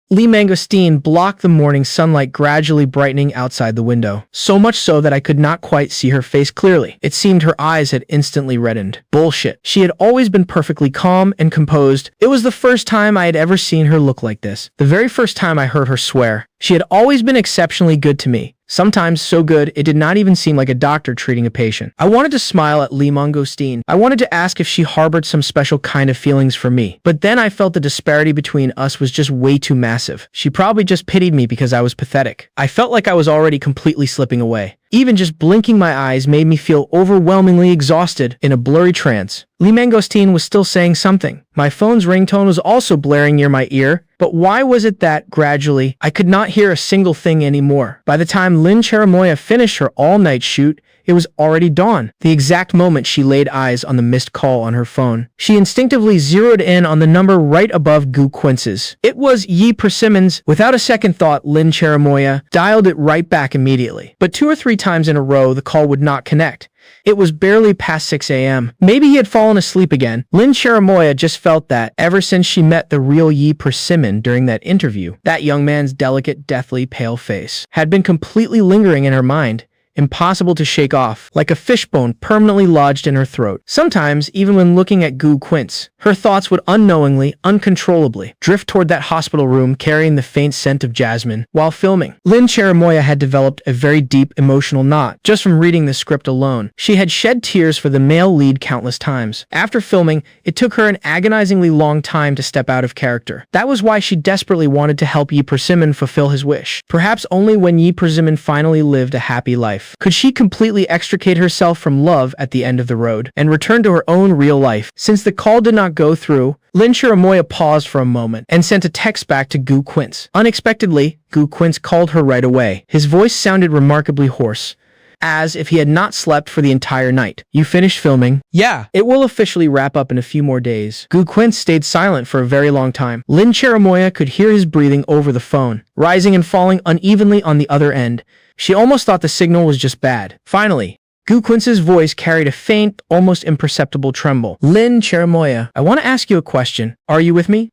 Lee Mangosteen blocked the morning sunlight gradually brightening outside the window, so much so that I could not quite see her face clearly. It seemed her eyes had instantly reddened. Bullshit. She had always been perfectly calm and composed. It was the first time I had ever seen her look like this. The very first time I heard her swear. She had always been exceptionally good to me. Sometimes so good, it did not even seem like a doctor treating a patient. I wanted to smile at Lee Mangosteen. I wanted to ask if she harbored some special kind of feelings for me. But then I felt the disparity between us was just way too massive. She probably just pitied me because I was pathetic. I felt like I was already completely slipping away. Even just blinking my eyes made me feel overwhelmingly exhausted in a blurry trance. Lee Mangosteen was still saying something. My phone's ringtone was also blaring near my ear, but why was it that, gradually, I could not hear a single thing anymore? By the time Lynn Cherimoya finished her all-night shoot, it was already dawn. The exact moment she laid eyes on the missed call on her phone, she instinctively zeroed in on the number right above Gu Quince's. It was Yi Persimmons. Without a second thought, Lynn Cherimoya dialed it right back immediately. But 2 or 3 times in a row, the call would not connect. It was barely past 6 a.m. Maybe he had fallen asleep again. Lynn Cherimoya just felt that, ever since she met the real Yi Persimmon during that interview, that young man's delicate, deathly pale face had been completely lingering in her mind, impossible to shake off, like a fishbone permanently lodged in her throat. Sometimes, even when looking at Gu Quince, her thoughts would unknowingly, uncontrollably, drift toward that hospital room carrying the faint scent of jasmine. While filming, Lynn Cherimoya had developed a very deep emotional knot just from reading the script alone. She had shed tears for the male lead countless times. After filming, it took her an agonizingly long time to step out of character. That was why she desperately wanted to help Yi Persimmon fulfill his wish. Perhaps only when Yi Persimmon finally lived a happy life could she completely extricate herself from love at the end of the road and return to her own real life. Since the call did not go through, Lynn Cherimoya paused for a moment and sent a text back to Gu Quince. Unexpectedly, Gu Quince called her right away. His voice sounded remarkably hoarse, as if he had not slept for the entire night. "You finished filming?" yeah, "It will officially wrap up in a few more days." Gu Quince stayed silent for a very long time. Lynn Cherimoya could hear his breathing over the phone, rising and falling unevenly on the other end. She almost thought the signal was just bad. Finally, Gu Quince's voice carried a faint, almost imperceptible tremble. Lin Cherimoya, I want to ask you a question. Are you with me?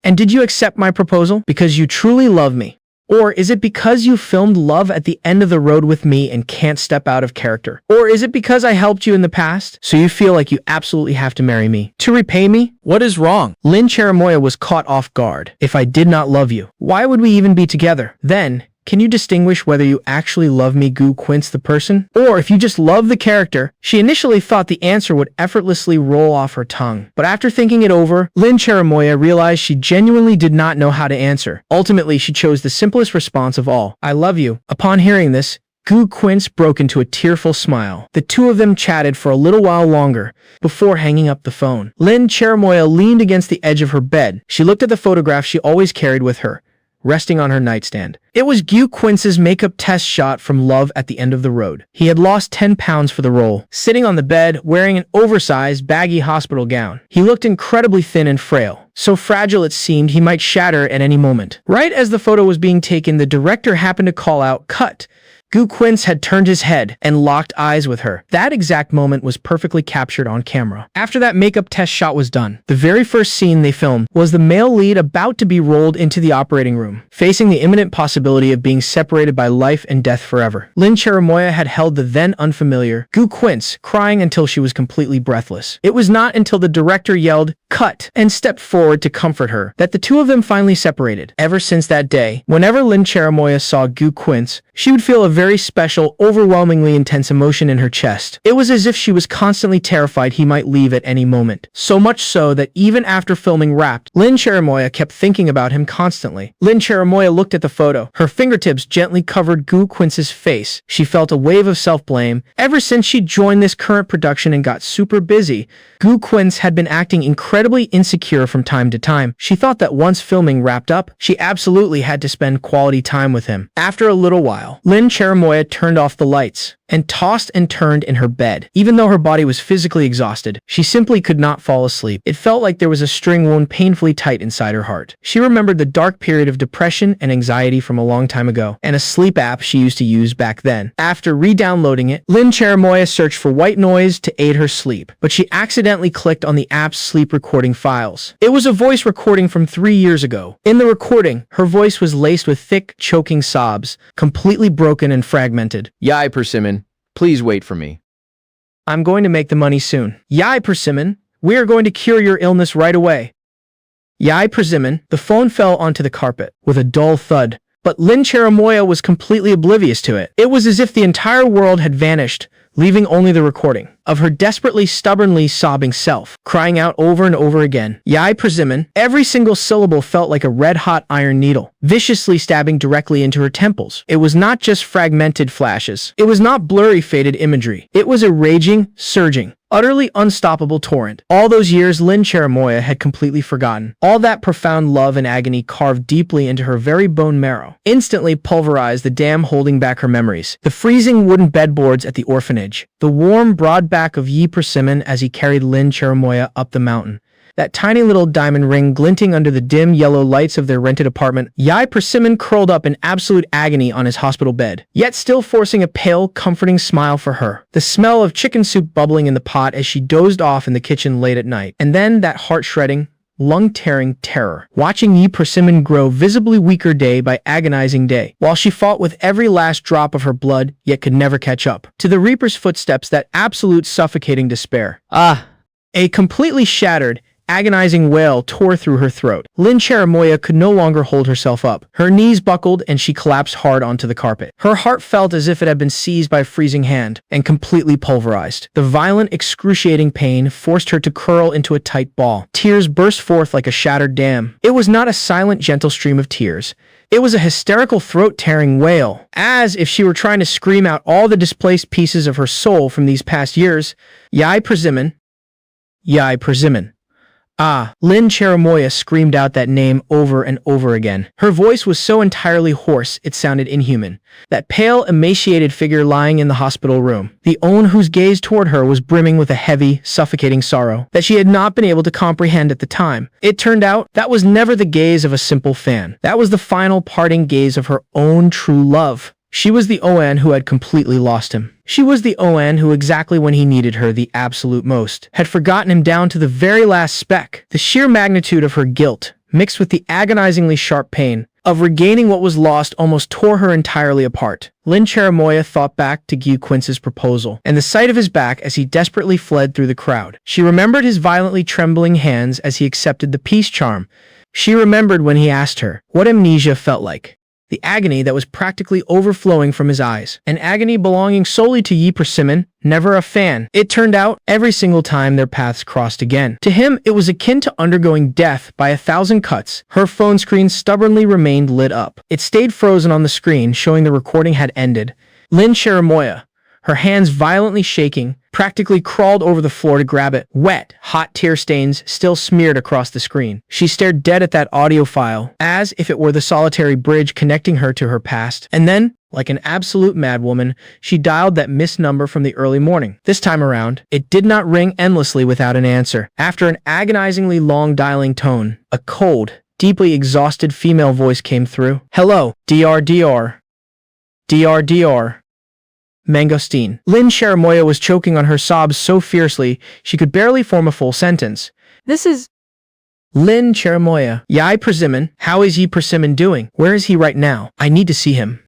And did you accept my proposal because you truly love me? Or is it because you filmed love at the end of the road with me and can't step out of character? Or is it because I helped you in the past, so you feel like you absolutely have to marry me? To repay me? What is wrong? Lin Cherimoya was caught off guard. If I did not love you, why would we even be together? Then, can you distinguish whether you actually love me, Gu Quince the person? Or if you just love the character? She initially thought the answer would effortlessly roll off her tongue. But after thinking it over, Lin Cherimoya realized she genuinely did not know how to answer. Ultimately, she chose the simplest response of all. I love you. Upon hearing this, Gu Quince broke into a tearful smile. The two of them chatted for a little while longer before hanging up the phone. Lin Cherimoya leaned against the edge of her bed. She looked at the photograph she always carried with her, resting on her nightstand. It was Gu Quince's makeup test shot from Love at the End of the Road. He had lost 10 pounds for the role, sitting on the bed wearing an oversized, baggy hospital gown. He looked incredibly thin and frail, so fragile it seemed he might shatter at any moment. Right as the photo was being taken, the director happened to call out, "Cut." Gu Quince had turned his head and locked eyes with her. That exact moment was perfectly captured on camera. After that makeup test shot was done, the very first scene they filmed was the male lead about to be rolled into the operating room, facing the imminent possibility of being separated by life and death forever. Lin Cherimoya had held the then unfamiliar Gu Quince, crying until she was completely breathless. It was not until the director yelled, "Cut," and stepped forward to comfort her, that the two of them finally separated. Ever since that day, whenever Lin Cherimoya saw Gu Quince, she would feel a very special, overwhelmingly intense emotion in her chest. It was as if she was constantly terrified he might leave at any moment. So much so that even after filming Wrapped, Lin Cherimoya kept thinking about him constantly. Lin Cherimoya looked at the photo. Her fingertips gently covered Gu Quince's face. She felt a wave of self-blame. Ever since she joined this current production and got super busy, Gu Quince had been acting incredibly insecure from time to time. She thought that once filming wrapped up, she absolutely had to spend quality time with him. After a little while, Lin Cherimoya turned off the lights and tossed and turned in her bed. Even though her body was physically exhausted, she simply could not fall asleep. It felt like there was a string wound painfully tight inside her heart. She remembered the dark period of depression and anxiety from a long time ago, and a sleep app she used to use back then. After re-downloading it, Lin Cherimoya searched for white noise to aid her sleep, but she accidentally clicked on the app's sleep recording files. It was a voice recording from 3 years ago. In the recording, her voice was laced with thick, choking sobs, completely broken and fragmented. Yai Persimmon, please wait for me. I'm going to make the money soon. Yai Persimmon, we are going to cure your illness right away. Yai Persimmon, the phone fell onto the carpet with a dull thud, but Lin Cherimoya was completely oblivious to it. It was as if the entire world had vanished, leaving only the recording of her desperately, stubbornly sobbing self, crying out over and over again, Yai Persimmon. Every single syllable felt like a red-hot iron needle, viciously stabbing directly into her temples. It was not just fragmented flashes. It was not blurry, faded imagery. It was a raging, surging, utterly unstoppable torrent. All those years Lin Cherimoya had completely forgotten. All that profound love and agony carved deeply into her very bone marrow, instantly pulverized the dam holding back her memories. The freezing wooden bedboards at the orphanage, the warm, broad back of Yi Persimmon as he carried Lin Cherimoya up the mountain, that tiny little diamond ring glinting under the dim yellow lights of their rented apartment. Yai Persimmon curled up in absolute agony on his hospital bed, yet still forcing a pale, comforting smile for her. The smell of chicken soup bubbling in the pot as she dozed off in the kitchen late at night. And then that heart-shredding, lung-tearing terror, watching Yi Persimmon grow visibly weaker day by agonizing day, while she fought with every last drop of her blood, yet could never catch up to the Reaper's footsteps. That absolute suffocating despair. A completely shattered, agonizing wail tore through her throat. Lin Cherimoya could no longer hold herself up. Her knees buckled and she collapsed hard onto the carpet. Her heart felt as if it had been seized by a freezing hand and completely pulverized. The violent, excruciating pain forced her to curl into a tight ball. Tears burst forth like a shattered dam. It was not a silent, gentle stream of tears. It was a hysterical, throat-tearing wail, as if she were trying to scream out all the displaced pieces of her soul from these past years. Yai Persimmon. Yai Persimmon. Lin Cherimoya screamed out that name over and over again. Her voice was so entirely hoarse it sounded inhuman. That pale, emaciated figure lying in the hospital room, the own whose gaze toward her was brimming with a heavy, suffocating sorrow that she had not been able to comprehend at the time. It turned out that was never the gaze of a simple fan. That was the final parting gaze of her own true love. She was the ON who had completely lost him. She was the ON who exactly when he needed her the absolute most, had forgotten him down to the very last speck. The sheer magnitude of her guilt, mixed with the agonizingly sharp pain of regaining what was lost, almost tore her entirely apart. Lin Cherimoya thought back to Gyu Quince's proposal, and the sight of his back as he desperately fled through the crowd. She remembered his violently trembling hands as he accepted the peace charm. She remembered when he asked her what amnesia felt like. The agony that was practically overflowing from his eyes. An agony belonging solely to Yi Persimmon, never a fan. It turned out, every single time their paths crossed again. To him, it was akin to undergoing death by 1,000 cuts. Her phone screen stubbornly remained lit up. It stayed frozen on the screen, showing the recording had ended. Lin Cherimoya, her hands violently shaking, practically crawled over the floor to grab it. Wet, hot tear stains still smeared across the screen. She stared dead at that audio file, as if it were the solitary bridge connecting her to her past. And then, like an absolute madwoman, she dialed that missed number from the early morning. This time around, it did not ring endlessly without an answer. After an agonizingly long dialing tone, a cold, deeply exhausted female voice came through. "Hello, DR. Mangosteen." Lin Cherimoya was choking on her sobs so fiercely she could barely form a full sentence. This is... Lin Cherimoya. Yi Persimmon. How is Yi Persimmon doing? Where is he right now? I need to see him.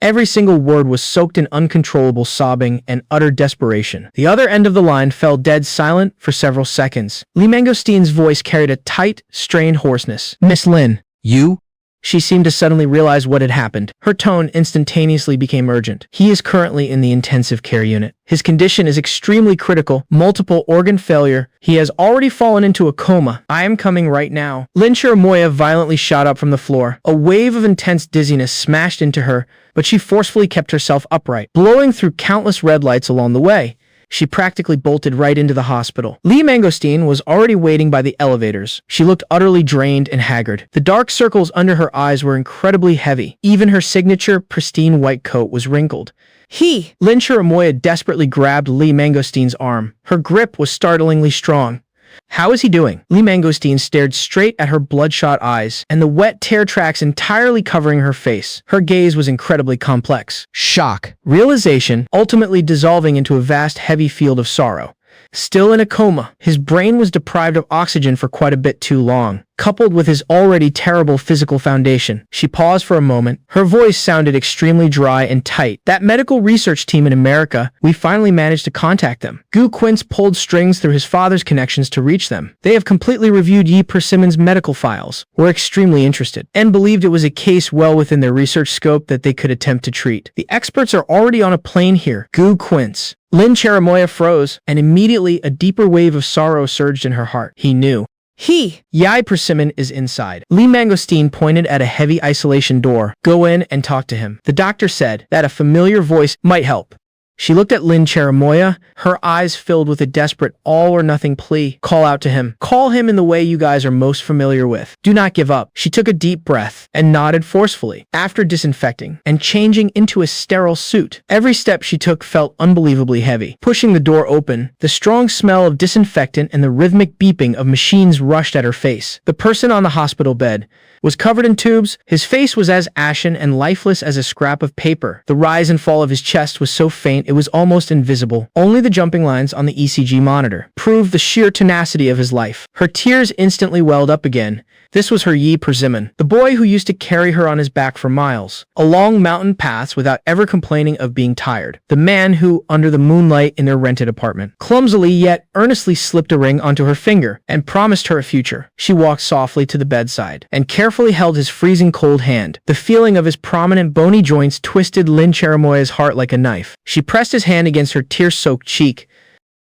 Every single word was soaked in uncontrollable sobbing and utter desperation. The other end of the line fell dead silent for several seconds. Lee Mangosteen's voice carried a tight, strained hoarseness. "Miss Lin." You? She seemed to suddenly realize what had happened. Her tone instantaneously became urgent. "He is currently in the intensive care unit. His condition is extremely critical, multiple organ failure. He has already fallen into a coma. I am coming right now." Lin Cherimoya violently shot up from the floor. A wave of intense dizziness smashed into her, but she forcefully kept herself upright, blowing through countless red lights along the way. She practically bolted right into the hospital. Lee Mangosteen was already waiting by the elevators. She looked utterly drained and haggard. The dark circles under her eyes were incredibly heavy. Even her signature, pristine white coat was wrinkled. Lin Cherimoya desperately grabbed Lee Mangosteen's arm. Her grip was startlingly strong. "How is he doing?" Lee Mangosteen stared straight at her bloodshot eyes, and the wet tear tracks entirely covering her face. Her gaze was incredibly complex. Shock, realization, ultimately dissolving into a vast, heavy field of sorrow. Still in a coma, his brain was deprived of oxygen for quite a bit too long, coupled with his already terrible physical foundation. She paused for a moment. Her voice sounded extremely dry and tight. "That medical research team in America, we finally managed to contact them. Gyu Quince pulled strings through his father's connections to reach them. They have completely reviewed Yi Persimmon's medical files, were extremely interested, and believed it was a case well within their research scope that they could attempt to treat. The experts are already on a plane here." Gyu Quince. Lin Cherimoya froze, and immediately a deeper wave of sorrow surged in her heart. He knew. Yi Persimmon is inside. Lee Mangosteen pointed at a heavy isolation door. "Go in and talk to him." The doctor said that a familiar voice might help. She looked at Lin Cherimoya, her eyes filled with a desperate all-or-nothing plea. "Call out to him. Call him in the way you guys are most familiar with. Do not give up." She took a deep breath and nodded forcefully. After disinfecting and changing into a sterile suit, every step she took felt unbelievably heavy. Pushing the door open, the strong smell of disinfectant and the rhythmic beeping of machines rushed at her face. The person on the hospital bed was covered in tubes. His face was as ashen and lifeless as a scrap of paper. The rise and fall of his chest was so faint it was almost invisible. Only the jumping lines on the ECG monitor proved the sheer tenacity of his life. Her tears instantly welled up again. This was her Yi Persimmon, the boy who used to carry her on his back for miles, along mountain paths without ever complaining of being tired. The man who, under the moonlight in their rented apartment, clumsily yet earnestly slipped a ring onto her finger and promised her a future. She walked softly to the bedside and carefully held his freezing cold hand. The feeling of his prominent bony joints twisted Lin Cherimoya's heart like a knife. She pressed his hand against her tear-soaked cheek,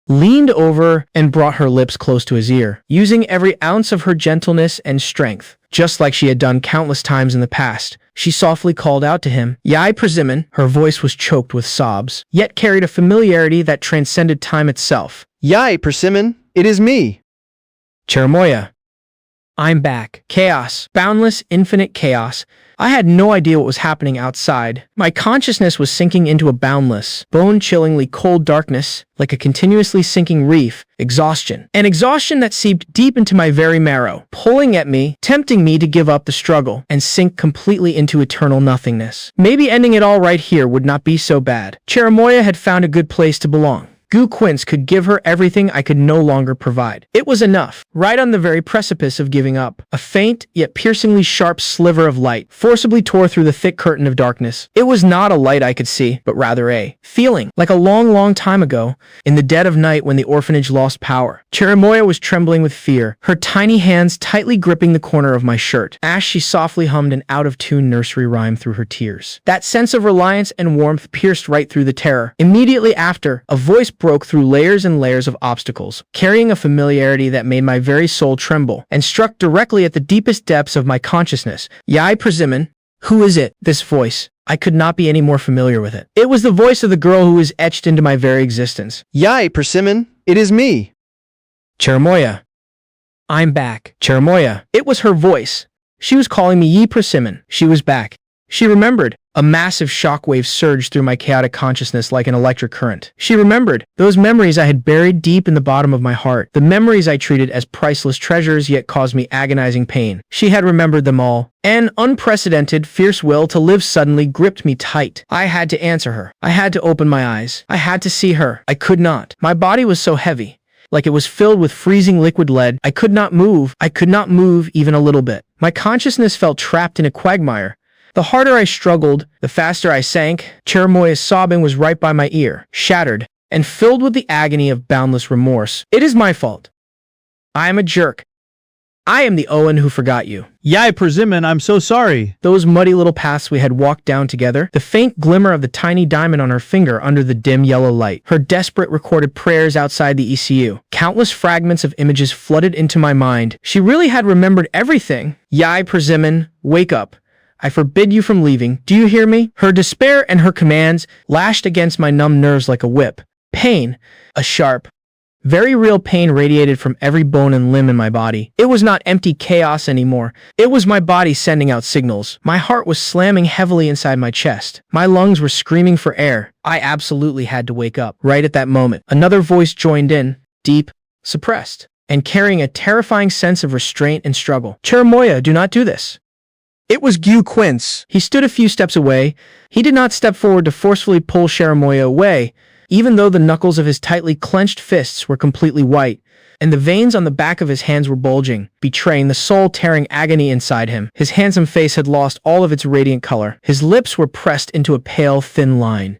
leaned over, and brought her lips close to his ear, using every ounce of her gentleness and strength. Just like she had done countless times in the past, she softly called out to him. "Yi Persimmon." Her voice was choked with sobs, yet carried a familiarity that transcended time itself. Yi Persimmon, it is me. "Cherimoya." I'm back. Chaos. Boundless, infinite chaos. I had no idea what was happening outside. My consciousness was sinking into a boundless, bone-chillingly cold darkness, like a continuously sinking reef. Exhaustion. An exhaustion that seeped deep into my very marrow, pulling at me, tempting me to give up the struggle, and sink completely into eternal nothingness. Maybe ending it all right here would not be so bad. Cherimoya had found a good place to belong. Gu Quince could give her everything I could no longer provide. It was enough, right on the very precipice of giving up. A faint, yet piercingly sharp sliver of light forcibly tore through the thick curtain of darkness. It was not a light I could see, but rather a feeling, like a long, long time ago, in the dead of night when the orphanage lost power. Cherimoya was trembling with fear, her tiny hands tightly gripping the corner of my shirt, as she softly hummed an out-of-tune nursery rhyme through her tears. That sense of reliance and warmth pierced right through the terror. Immediately after, a voice broke through layers and layers of obstacles, carrying a familiarity that made my very soul tremble, and struck directly at the deepest depths of my consciousness. Yai Persimmon? Who is it? This voice. I could not be any more familiar with it. It was the voice of the girl who was etched into my very existence. Yai, Persimmon, it is me. Cherimoya. I'm back. Cherimoya. It was her voice. She was calling me Yi Persimmon. She was back. She remembered. A massive shockwave surged through my chaotic consciousness like an electric current. She remembered those memories I had buried deep in the bottom of my heart, the memories I treated as priceless treasures yet caused me agonizing pain. She had remembered them all. An unprecedented, fierce will to live suddenly gripped me tight. I had to answer her. I had to open my eyes. I had to see her. I could not. My body was so heavy, like it was filled with freezing liquid lead. I could not move. I could not move even a little bit. My consciousness felt trapped in a quagmire. The harder I struggled, the faster I sank. Cherimoya's sobbing was right by my ear, shattered, and filled with the agony of boundless remorse. It is my fault. I am a jerk. I am the Owen who forgot you. Yai Persimmon, I'm so sorry. Those muddy little paths we had walked down together, the faint glimmer of the tiny diamond on her finger under the dim yellow light, her desperate recorded prayers outside the ECU. Countless fragments of images flooded into my mind. She really had remembered everything. Yai Persimmon, wake up. I forbid you from leaving. Do you hear me? Her despair and her commands lashed against my numb nerves like a whip. Pain, a sharp, very real pain radiated from every bone and limb in my body. It was not empty chaos anymore. It was my body sending out signals. My heart was slamming heavily inside my chest. My lungs were screaming for air. I absolutely had to wake up. Right at that moment, another voice joined in, deep, suppressed, and carrying a terrifying sense of restraint and struggle. Cherimoya, do not do this. It was Gu Quince. He stood a few steps away. He did not step forward to forcefully pull Cherimoya away, even though the knuckles of his tightly clenched fists were completely white, and the veins on the back of his hands were bulging, betraying the soul-tearing agony inside him. His handsome face had lost all of its radiant color. His lips were pressed into a pale, thin line.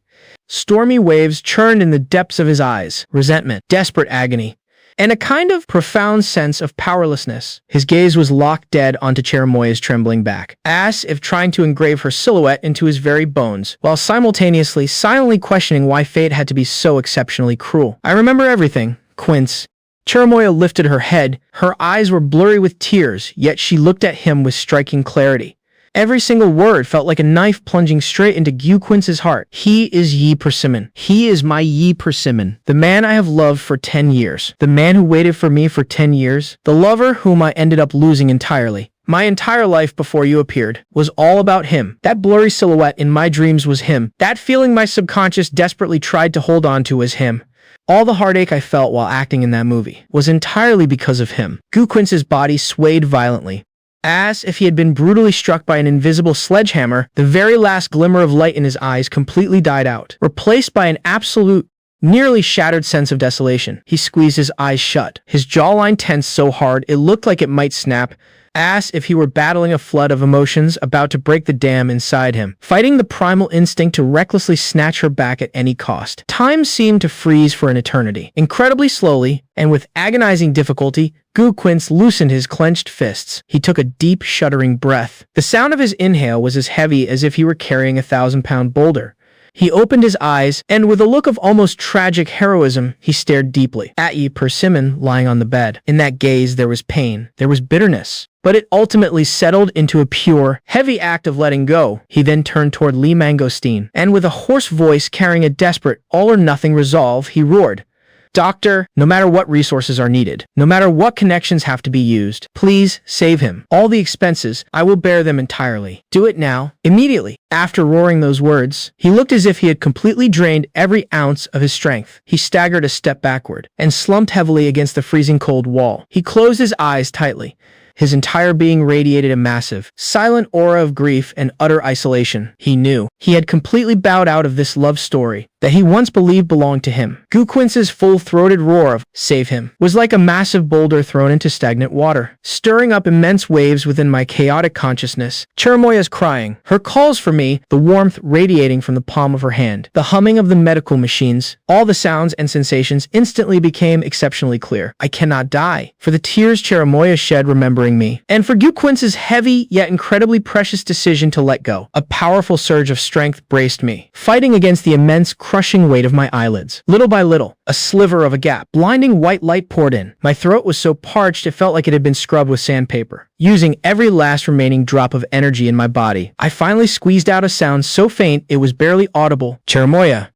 Stormy waves churned in the depths of his eyes, resentment, desperate agony, and a kind of profound sense of powerlessness. His gaze was locked dead onto Cherimoya's trembling back, as if trying to engrave her silhouette into his very bones, while simultaneously silently questioning why fate had to be so exceptionally cruel. I remember everything, Quince. Cherimoya lifted her head. Her eyes were blurry with tears, yet she looked at him with striking clarity. Every single word felt like a knife plunging straight into Gu Quince's heart. He is Yi Persimmon. He is my Yi Persimmon. The man I have loved for 10 years. The man who waited for me for 10 years. The lover whom I ended up losing entirely. My entire life before you appeared was all about him. That blurry silhouette in my dreams was him. That feeling my subconscious desperately tried to hold on to was him. All the heartache I felt while acting in that movie was entirely because of him. Gu Quince's body swayed violently, as if he had been brutally struck by an invisible sledgehammer. The very last glimmer of light in his eyes completely died out, replaced by an absolute, nearly shattered sense of desolation. He squeezed his eyes shut, his jawline tensed so hard it looked like it might snap, as if he were battling a flood of emotions about to break the dam inside him, fighting the primal instinct to recklessly snatch her back at any cost. Time seemed to freeze for an eternity. Incredibly slowly, and with agonizing difficulty, Gu Quince loosened his clenched fists. He took a deep, shuddering breath. The sound of his inhale was as heavy as if he were carrying a 1,000-pound boulder. He opened his eyes, and with a look of almost tragic heroism, he stared deeply at Yi Persimmon lying on the bed. In that gaze there was pain, there was bitterness, but it ultimately settled into a pure, heavy act of letting go. He then turned toward Lee Mangosteen, and with a hoarse voice carrying a desperate, all-or-nothing resolve, he roared, Doctor, no matter what resources are needed, no matter what connections have to be used, please save him. All the expenses, I will bear them entirely. Do it now, immediately. After roaring those words, he looked as if he had completely drained every ounce of his strength. He staggered a step backward and slumped heavily against the freezing cold wall. He closed his eyes tightly. His entire being radiated a massive, silent aura of grief and utter isolation. He knew he had completely bowed out of this love story that he once believed belonged to him. Gu Quince's full-throated roar of "save him" was like a massive boulder thrown into stagnant water, stirring up immense waves within my chaotic consciousness. Cherimoya's crying, her calls for me, the warmth radiating from the palm of her hand, the humming of the medical machines, all the sounds and sensations instantly became exceptionally clear. I cannot die. For the tears Cherimoya shed remembering me, and for Gu Quince's heavy yet incredibly precious decision to let go. A powerful surge of strength braced me, fighting against the immense crushing weight of my eyelids. Little by little, a sliver of a gap, blinding white light poured in. My throat was so parched it felt like it had been scrubbed with sandpaper. Using every last remaining drop of energy in my body, I finally squeezed out a sound so faint it was barely audible. Cherimoya.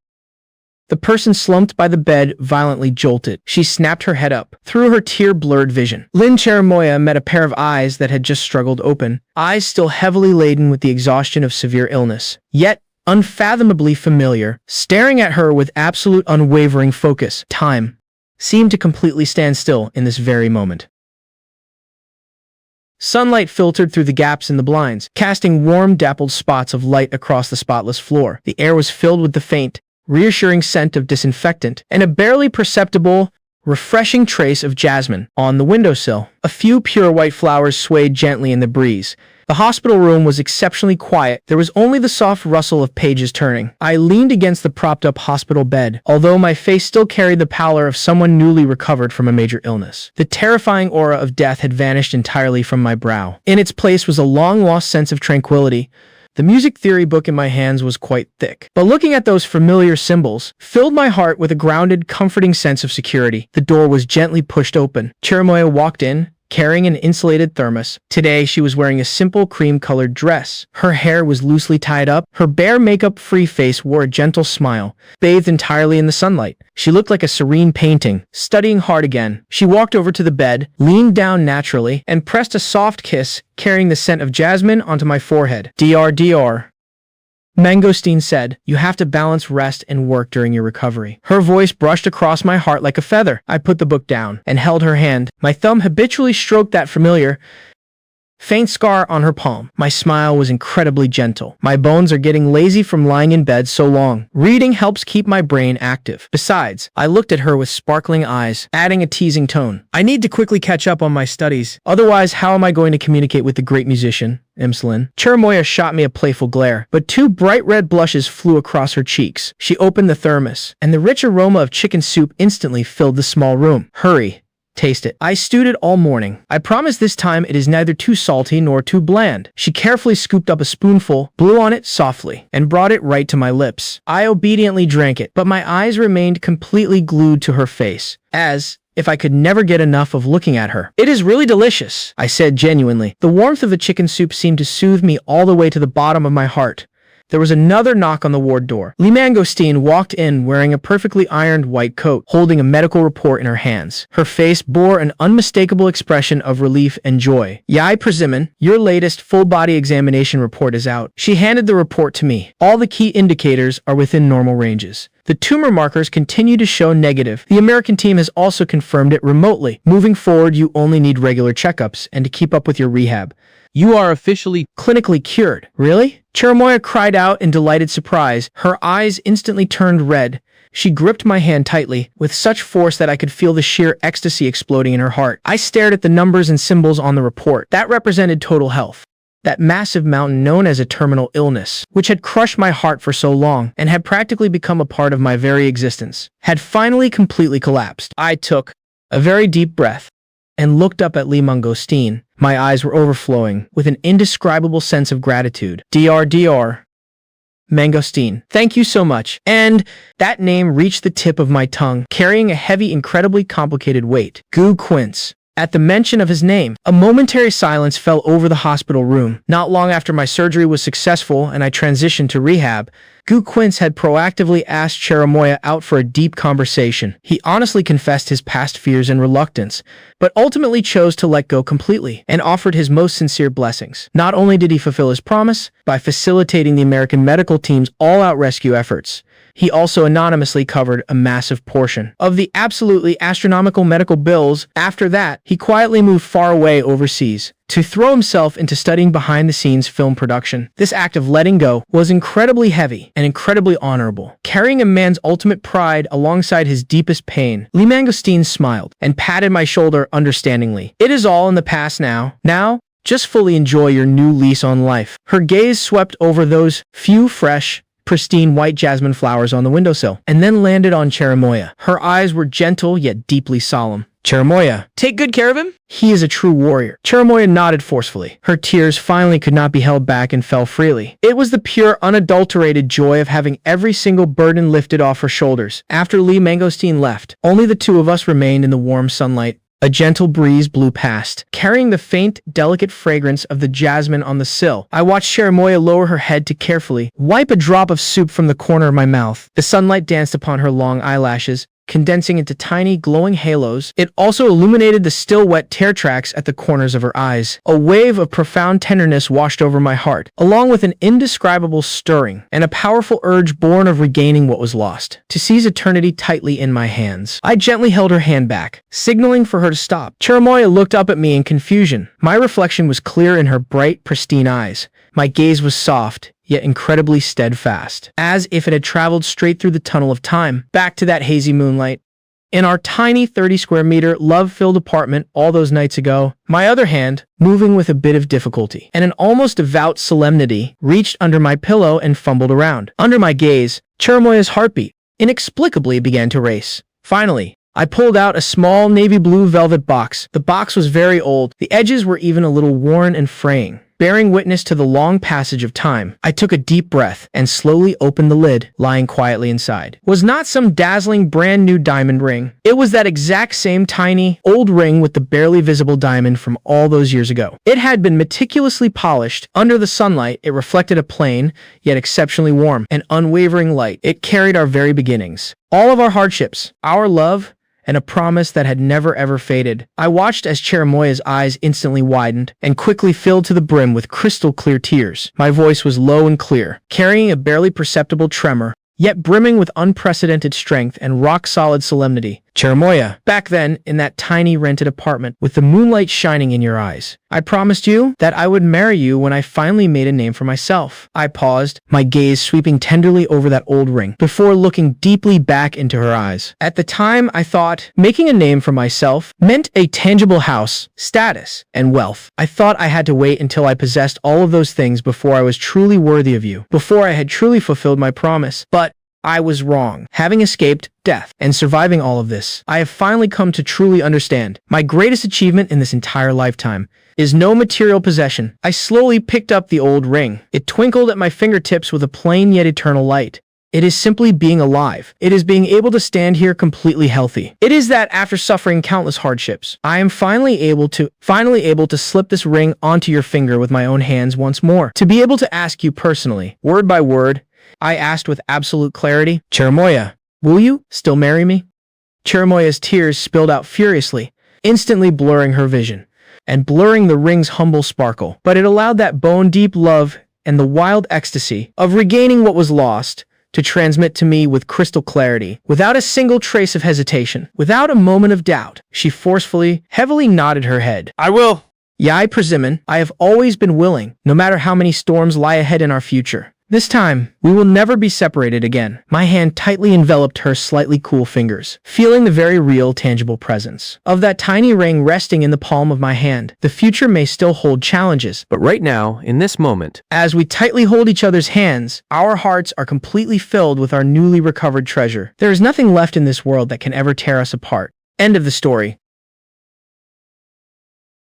The person slumped by the bed violently jolted. She snapped her head up, through her tear-blurred vision. Lin Cherimoya met a pair of eyes that had just struggled open, eyes still heavily laden with the exhaustion of severe illness. Yet, unfathomably familiar, staring at her with absolute unwavering focus. Time seemed to completely stand still in this very moment. Sunlight filtered through the gaps in the blinds, casting warm, dappled spots of light across the spotless floor. The air was filled with the faint, reassuring scent of disinfectant, and a barely perceptible, refreshing trace of jasmine on the windowsill. A few pure white flowers swayed gently in the breeze. The hospital room was exceptionally quiet. There was only the soft rustle of pages turning. I leaned against the propped-up hospital bed, although my face still carried the pallor of someone newly recovered from a major illness. The terrifying aura of death had vanished entirely from my brow. In its place was a long-lost sense of tranquility. The music theory book in my hands was quite thick, but looking at those familiar symbols filled my heart with a grounded, comforting sense of security. The door was gently pushed open. Cherimoya walked in, carrying an insulated thermos. Today, she was wearing a simple cream-colored dress. Her hair was loosely tied up. Her bare makeup-free face wore a gentle smile, bathed entirely in the sunlight. She looked like a serene painting, studying hard again. She walked over to the bed, leaned down naturally, and pressed a soft kiss, carrying the scent of jasmine onto my forehead. "Dr. Mangosteen said, you have to balance rest and work during your recovery." Her voice brushed across my heart like a feather. I put the book down and held her hand. My thumb habitually stroked that familiar, faint scar on her palm. My smile was incredibly gentle. My bones are getting lazy from lying in bed so long. Reading helps keep my brain active. Besides, I looked at her with sparkling eyes, adding a teasing tone. I need to quickly catch up on my studies. Otherwise, how am I going to communicate with the great musician, Imslin? Cherimoya shot me a playful glare, but two bright red blushes flew across her cheeks. She opened the thermos, and the rich aroma of chicken soup instantly filled the small room. Hurry. Taste it. I stewed it all morning. I promise this time it is neither too salty nor too bland. She carefully scooped up a spoonful, blew on it softly, and brought it right to my lips. I obediently drank it, but my eyes remained completely glued to her face, as if I could never get enough of looking at her. "It is really delicious," I said genuinely. The warmth of the chicken soup seemed to soothe me all the way to the bottom of my heart. There was another knock on the ward door. Lee Mangosteen walked in wearing a perfectly ironed white coat, holding a medical report in her hands. Her face bore an unmistakable expression of relief and joy. "Yai Persimmon, your latest full-body examination report is out." She handed the report to me. "All the key indicators are within normal ranges. The tumor markers continue to show negative. The American team has also confirmed it remotely. Moving forward, you only need regular checkups and to keep up with your rehab. You are officially clinically cured." "Really?" Cherimoya cried out in delighted surprise. Her eyes instantly turned red. She gripped my hand tightly, with such force that I could feel the sheer ecstasy exploding in her heart. I stared at the numbers and symbols on the report. That represented total health. That massive mountain known as a terminal illness, which had crushed my heart for so long and had practically become a part of my very existence, had finally completely collapsed. I took a very deep breath and looked up at Lee Mangosteen. My eyes were overflowing with an indescribable sense of gratitude. Dr. Mangosteen, thank you so much." And that name reached the tip of my tongue, carrying a heavy, incredibly complicated weight. Gu Quince. At the mention of his name, a momentary silence fell over the hospital room. Not long after my surgery was successful and I transitioned to rehab, Gu Quince had proactively asked Cherimoya out for a deep conversation. He honestly confessed his past fears and reluctance, but ultimately chose to let go completely and offered his most sincere blessings. Not only did he fulfill his promise by facilitating the American medical team's all-out rescue efforts, he also anonymously covered a massive portion of the absolutely astronomical medical bills. After that, he quietly moved far away overseas to throw himself into studying behind-the-scenes film production. This act of letting go was incredibly heavy and incredibly honorable. Carrying a man's ultimate pride alongside his deepest pain, Lee Mangosteen smiled and patted my shoulder understandingly. It is all in the past now. Now, just fully enjoy your new lease on life. Her gaze swept over those few fresh, pristine white jasmine flowers on the windowsill, and then landed on Cherimoya. Her eyes were gentle yet deeply solemn. Cherimoya, take good care of him? He is a true warrior. Cherimoya nodded forcefully. Her tears finally could not be held back and fell freely. It was the pure, unadulterated joy of having every single burden lifted off her shoulders. After Lee Mangosteen left, only the two of us remained in the warm sunlight. A gentle breeze blew past, carrying the faint, delicate fragrance of the jasmine on the sill. I watched Cherimoya lower her head to carefully wipe a drop of soup from the corner of my mouth. The sunlight danced upon her long eyelashes, condensing into tiny, glowing halos. It also illuminated the still wet tear tracks at the corners of her eyes. A wave of profound tenderness washed over my heart, along with an indescribable stirring and a powerful urge born of regaining what was lost, to seize eternity tightly in my hands. I gently held her hand back, signaling for her to stop. Cherimoya looked up at me in confusion. My reflection was clear in her bright, pristine eyes. My gaze was soft, yet incredibly steadfast, as if it had traveled straight through the tunnel of time, back to that hazy moonlight. In our tiny 30-square-meter, love-filled apartment all those nights ago, my other hand, moving with a bit of difficulty and an almost devout solemnity, reached under my pillow and fumbled around. Under my gaze, Cherimoya's heartbeat inexplicably began to race. Finally, I pulled out a small navy blue velvet box. The box was very old. The edges were even a little worn and fraying, bearing witness to the long passage of time. I took a deep breath and slowly opened the lid. Lying quietly inside was not some dazzling brand new diamond ring. It was that exact same tiny, old ring with the barely visible diamond from all those years ago. It had been meticulously polished. Under the sunlight, it reflected a plain, yet exceptionally warm and unwavering light. It carried our very beginnings, all of our hardships, our love, and a promise that had never ever faded. I watched as Cherimoya's eyes instantly widened and quickly filled to the brim with crystal clear tears. My voice was low and clear, carrying a barely perceptible tremor, yet brimming with unprecedented strength and rock-solid solemnity. Cherimoya, back then, in that tiny rented apartment, with the moonlight shining in your eyes, I promised you that I would marry you when I finally made a name for myself. I paused, my gaze sweeping tenderly over that old ring, before looking deeply back into her eyes. At the time, I thought making a name for myself meant a tangible house, status, and wealth. I thought I had to wait until I possessed all of those things before I was truly worthy of you, before I had truly fulfilled my promise. But I was wrong. Having escaped death and surviving all of this, I have finally come to truly understand. My greatest achievement in this entire lifetime is no material possession. I slowly picked up the old ring. It twinkled at my fingertips with a plain yet eternal light. It is simply being alive. It is being able to stand here completely healthy. It is that after suffering countless hardships, I am finally able to slip this ring onto your finger with my own hands once more. To be able to ask you personally, word by word, I asked with absolute clarity, Cherimoya, will you still marry me? Cherimoya's tears spilled out furiously, instantly blurring her vision, and blurring the ring's humble sparkle. But it allowed that bone-deep love and the wild ecstasy of regaining what was lost to transmit to me with crystal clarity, without a single trace of hesitation, without a moment of doubt. She forcefully, heavily nodded her head. I will. Yai Persimmon, I have always been willing, no matter how many storms lie ahead in our future. This time, we will never be separated again. My hand tightly enveloped her slightly cool fingers, feeling the very real, tangible presence of that tiny ring resting in the palm of my hand. The future may still hold challenges, But right now, in this moment, as we tightly hold each other's hands, our hearts are completely filled with our newly recovered treasure. There is nothing left in this world that can ever tear us apart. End of the story.